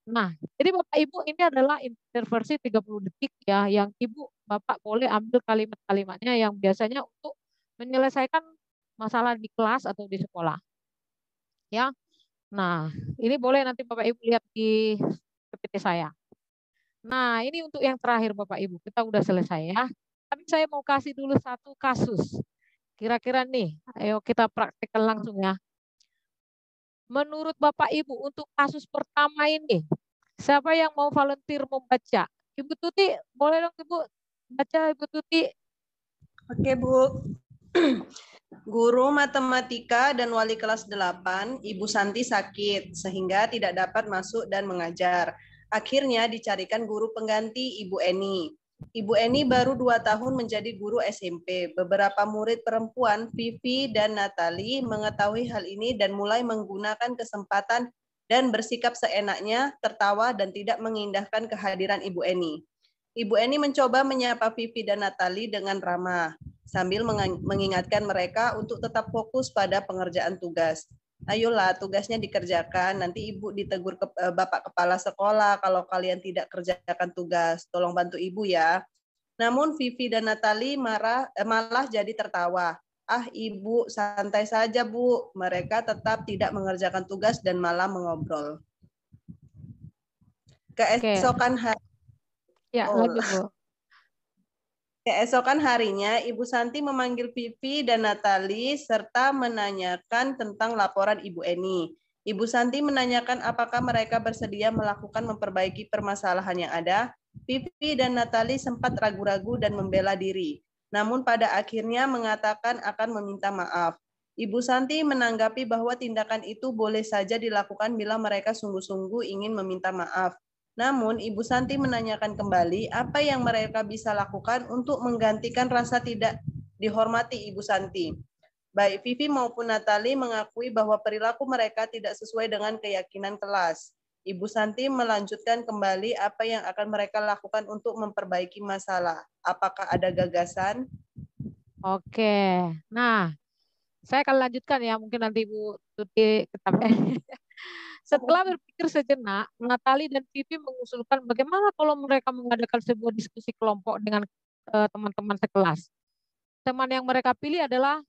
Nah, jadi Bapak Ibu ini adalah interversi 30 detik ya, yang Ibu Bapak boleh ambil kalimat-kalimatnya yang biasanya untuk menyelesaikan masalah di kelas atau di sekolah. Ya. Nah, ini boleh nanti Bapak Ibu lihat di PPT saya. Nah, ini untuk yang terakhir Bapak Ibu, kita udah selesai ya. Tapi saya mau kasih dulu satu kasus. Kira-kira nih, ayo kita praktekkan langsung ya. Menurut Bapak Ibu, untuk kasus pertama ini, siapa yang mau volunteer membaca? Ibu Tuti, boleh dong Ibu baca Ibu Tuti? Oke Bu. Guru matematika dan wali kelas 8, Ibu Santi sakit, sehingga tidak dapat masuk dan mengajar. Akhirnya dicarikan guru pengganti Ibu Eni. Ibu Eni baru 2 tahun menjadi guru SMP. Beberapa murid perempuan, Vivi dan Natali, mengetahui hal ini dan mulai menggunakan kesempatan dan bersikap seenaknya, tertawa dan tidak mengindahkan kehadiran Ibu Eni. Ibu Eni mencoba menyapa Vivi dan Natali dengan ramah, sambil mengingatkan mereka untuk tetap fokus pada pengerjaan tugas. Ayolah, tugasnya dikerjakan, nanti Ibu ditegur Bapak Kepala Sekolah kalau kalian tidak kerjakan tugas. Tolong bantu Ibu ya. Namun Vivi dan Natali malah jadi tertawa. Ah Ibu, santai saja Bu. Mereka tetap tidak mengerjakan tugas dan malah mengobrol. Keesokan hari. Ya, lanjut Bu. Keesokan harinya, Ibu Santi memanggil Vivi dan Natali serta menanyakan tentang laporan Ibu Eni. Ibu Santi menanyakan apakah mereka bersedia melakukan memperbaiki permasalahan yang ada. Vivi dan Natali sempat ragu-ragu dan membela diri. Namun pada akhirnya mengatakan akan meminta maaf. Ibu Santi menanggapi bahwa tindakan itu boleh saja dilakukan bila mereka sungguh-sungguh ingin meminta maaf. Namun, Ibu Santi menanyakan kembali apa yang mereka bisa lakukan untuk menggantikan rasa tidak dihormati Ibu Santi. Baik Vivi maupun Natali mengakui bahwa perilaku mereka tidak sesuai dengan keyakinan kelas. Ibu Santi melanjutkan kembali apa yang akan mereka lakukan untuk memperbaiki masalah. Apakah ada gagasan? Oke, nah saya akan lanjutkan ya, mungkin nanti Ibu Tuti ketapnya. Setelah berpikir sejenak, Natali dan Vivi mengusulkan bagaimana kalau mereka mengadakan sebuah diskusi kelompok dengan teman-teman sekelas. Tema yang mereka pilih adalah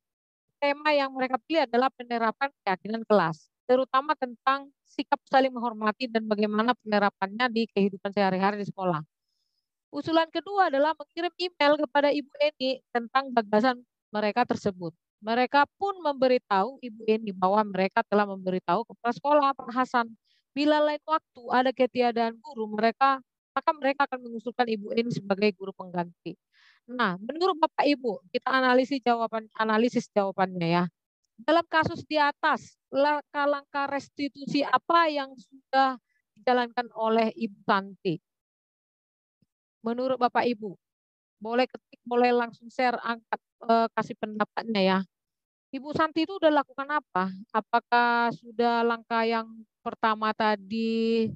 penerapan keyakinan kelas, terutama tentang sikap saling menghormati dan bagaimana penerapannya di kehidupan sehari-hari di sekolah. Usulan kedua adalah mengirim email kepada Ibu Eni tentang gagasan mereka tersebut. Mereka pun memberitahu Ibu Eni bahwa mereka telah memberitahu kepala sekolah Pak Hasan. Bila lain waktu ada ketiadaan guru, maka mereka akan mengusulkan Ibu Eni sebagai guru pengganti. Nah, menurut Bapak Ibu, kita analisis jawabannya ya. Dalam kasus di atas, langkah-langkah restitusi apa yang sudah dijalankan oleh Ibu Santi? Menurut Bapak Ibu, boleh ketik, boleh langsung share, angkat, kasih pendapatnya ya. Ibu Santi itu udah lakukan apa? Apakah sudah langkah yang pertama tadi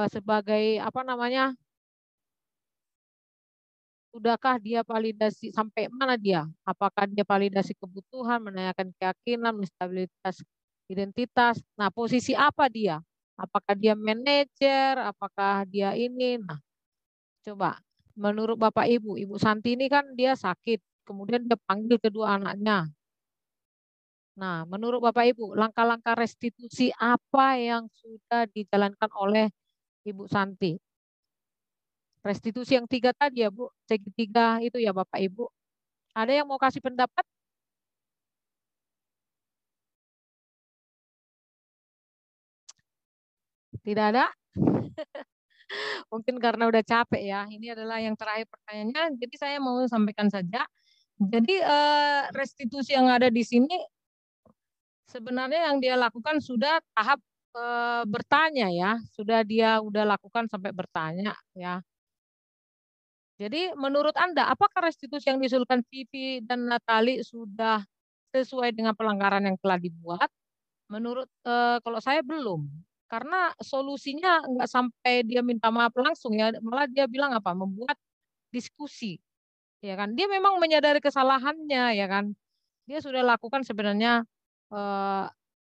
sebagai apa namanya? Sudahkah dia validasi sampai mana dia? Apakah dia validasi kebutuhan, menanyakan keyakinan, stabilitas identitas? Nah, posisi apa dia? Apakah dia manajer? Apakah dia ini? Nah, coba menurut Bapak Ibu, Ibu Santi ini kan dia sakit, kemudian dia panggil kedua anaknya. Nah, menurut Bapak Ibu, langkah-langkah restitusi apa yang sudah dijalankan oleh Ibu Santi? Restitusi yang 3 tadi ya Bu, segitiga itu ya Bapak Ibu. Ada yang mau kasih pendapat? Tidak ada? Mungkin karena udah capek ya. Ini adalah yang terakhir pertanyaannya. Jadi saya mau sampaikan saja. Jadi restitusi yang ada di sini sebenarnya yang dia lakukan sudah tahap bertanya ya. Sudah dia lakukan sampai bertanya ya. Jadi menurut Anda, apakah restitusi yang diusulkan Vivi dan Natali sudah sesuai dengan pelanggaran yang telah dibuat? Menurut kalau saya belum, karena solusinya nggak sampai dia minta maaf langsung ya, malah dia bilang apa? Membuat diskusi, ya kan? Dia memang menyadari kesalahannya, ya kan? Dia sudah lakukan sebenarnya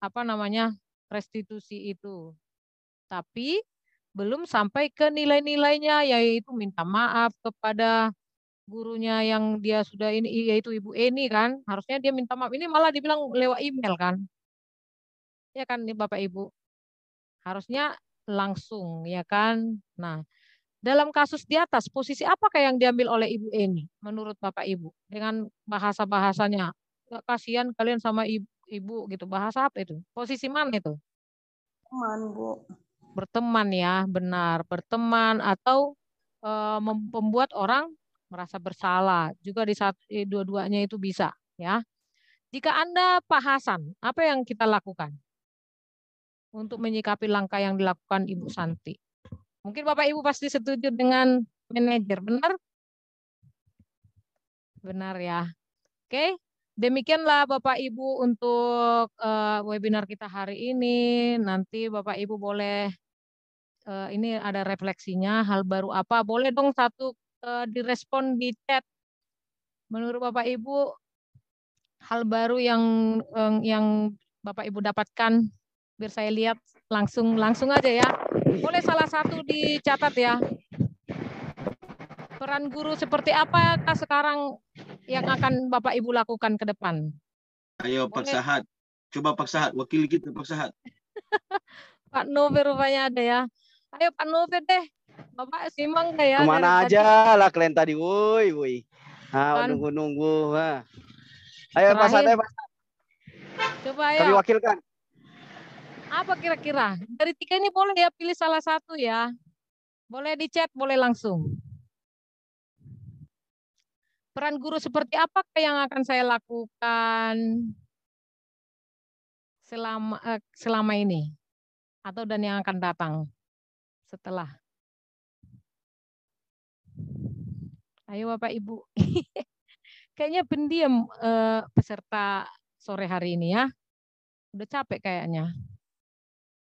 apa namanya restitusi itu, tapi belum sampai ke nilai-nilainya, yaitu minta maaf kepada gurunya yang dia sudah ini, yaitu Ibu Eni kan, harusnya dia minta maaf. Ini malah dibilang lewat email kan, ya kan nih Bapak Ibu, harusnya langsung ya kan. Nah, dalam kasus di atas, posisi apakah yang diambil oleh Ibu Eni menurut Bapak Ibu dengan bahasa-bahasanya? Gak kasihan kalian sama ibu gitu, bahasa apa itu? Posisi mana itu? Teman Bu. Berteman ya, benar, berteman atau membuat orang merasa bersalah juga di saat dua-duanya itu bisa ya. Jika Anda Pak Hasan, apa yang kita lakukan untuk menyikapi langkah yang dilakukan Ibu Santi? Mungkin Bapak Ibu pasti setuju dengan manajer, benar? Benar ya. Oke, demikianlah Bapak Ibu untuk webinar kita hari ini. Nanti Bapak Ibu boleh ini ada refleksinya, hal baru apa? Boleh dong satu direspon di chat. Menurut Bapak Ibu, hal baru yang Bapak Ibu dapatkan, biar saya lihat langsung aja ya. Boleh salah satu dicatat ya. Peran guru seperti apakah sekarang yang akan Bapak Ibu lakukan ke depan? Ayo Pak Sahat, coba Pak Sahat, wakil kita Pak Sahat. Pak Novel rupanya ada ya. Ayo Pak Novel deh. Bapak simak nggak ya? Kemana aja lah kalian tadi, woi. Nah, nunggu-nunggu. Nah. Ayo Pak Sahat, Pak. Coba ayo. Kami wakilkan. Apa kira-kira? Dari 3 ini boleh ya pilih salah satu ya. Boleh di chat, boleh langsung. Peran guru seperti apakah yang akan saya lakukan selama ini? Atau dan yang akan datang setelah? Ayo Bapak Ibu. Kayaknya pendiam peserta sore hari ini ya. Udah capek kayaknya.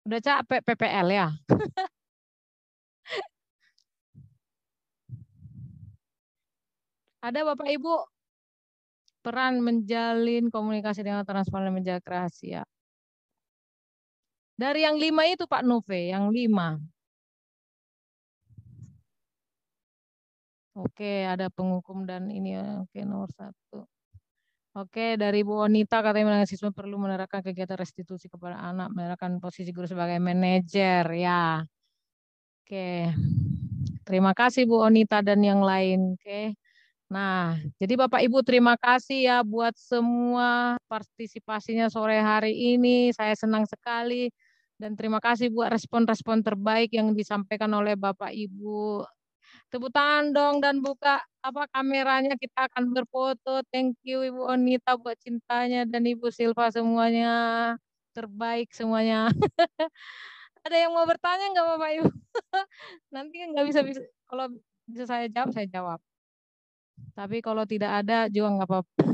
Udah capek PPL ya. Ada Bapak Ibu peran menjalin komunikasi dengan transparan dan menjaga rahasia. Dari yang 5 itu Pak Nove, yang 5. Oke, ada penghukum dan ini oke nomor 1. Oke, dari Bu Onita katanya siswa perlu menerapkan kegiatan restitusi kepada anak, menerapkan posisi guru sebagai manajer ya. Oke. Terima kasih Bu Onita dan yang lain. Oke. Nah, jadi Bapak Ibu terima kasih ya buat semua partisipasinya sore hari ini. Saya senang sekali dan terima kasih buat respon-respon terbaik yang disampaikan oleh Bapak Ibu. Tepuk tangan dong dan buka kameranya, kita akan berfoto. Thank you Ibu Onita buat cintanya dan Ibu Silva semuanya terbaik semuanya. Ada yang mau bertanya nggak Bapak Ibu? Nanti nggak bisa kalau bisa saya jawab. Tapi kalau tidak ada juga nggak apa-apa.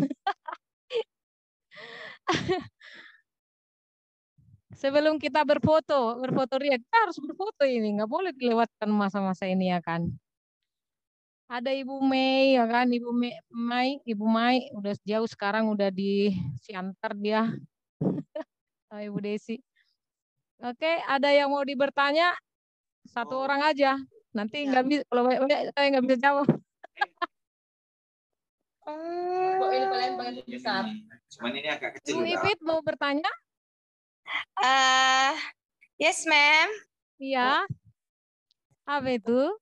Sebelum kita berfoto ria, kita harus berfoto ini, nggak boleh dilewatkan masa-masa ini ya kan. Ada Ibu Mei ya kan, Ibu Mai udah jauh sekarang udah di Siantar dia. Ibu Desi. Oke, ada yang mau bertanya? Satu orang aja. Nanti nggak bisa, kalau banyak saya nggak bisa jawab. Ini paling besar. Cuman ini agak kecil. Ibu Ipit mau bertanya? Yes, ma'am. Iya. Apa itu?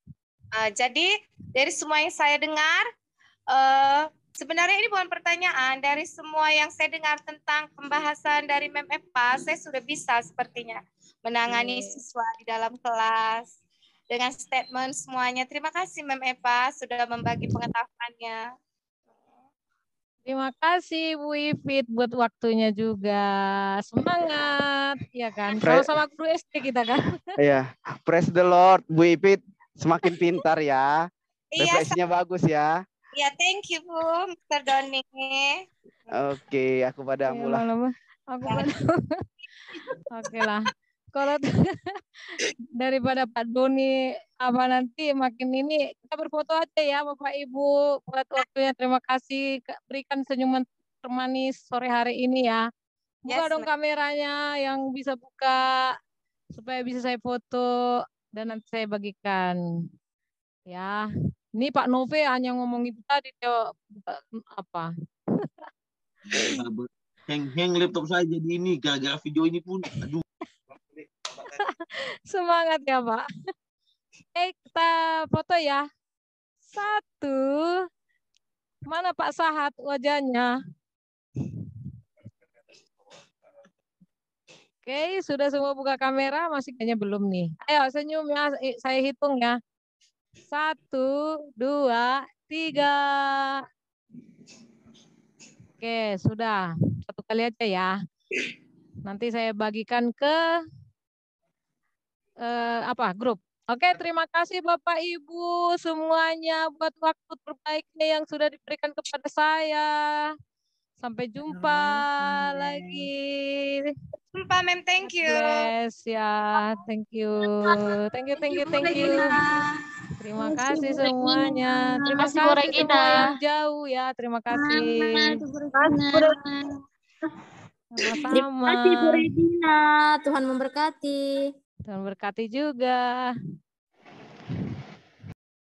Jadi dari semua yang saya dengar, sebenarnya ini bukan pertanyaan. Dari semua yang saya dengar tentang pembahasan dari Mem Eva, saya sudah bisa sepertinya menangani siswa di dalam kelas dengan statement semuanya. Terima kasih Mem Eva sudah membagi pengetahuannya. Terima kasih Bu Ipit buat waktunya juga. Semangat, ya kan? Sama-sama guru SD kita kan? Iya, praise the Lord, Bu Ipit semakin pintar ya. Refleksinya bagus ya. Ya, thank you Bu, Mr. Doni. Oke, aku padamu lah. Oke lah. Kalau daripada Pak Doni nanti makin ini kita berfoto aja ya Bapak Ibu buat waktunya. Terima kasih, berikan senyuman termanis sore hari ini ya. Buka dong kameranya yang bisa buka supaya bisa saya foto dan nanti saya bagikan ya. Ini Pak Nove hanya ngomong itu tadi dia apa? Hang laptop saya jadi ini gara-gara video ini pun. Aduh. Semangat ya Pak. Kita foto ya. 1. Mana Pak Sahat wajahnya? Oke, sudah semua buka kamera, masih kayaknya belum nih. Ayo senyum ya, saya hitung ya. 1, 2, 3. Oke, sudah. Satu kali aja ya. Nanti saya bagikan ke grup. Oke, terima kasih Bapak Ibu semuanya buat waktu terbaiknya yang sudah diberikan kepada saya. Sampai jumpa lagi. Jumpa, Mem. Thank you. Bless ya. Thank you. Thank you. Terima kasih semuanya. Terima kasih semua yang jauh ya. Terima kasih. Terima kasih Bu Regina. Tuhan memberkati. Tuhan berkati juga.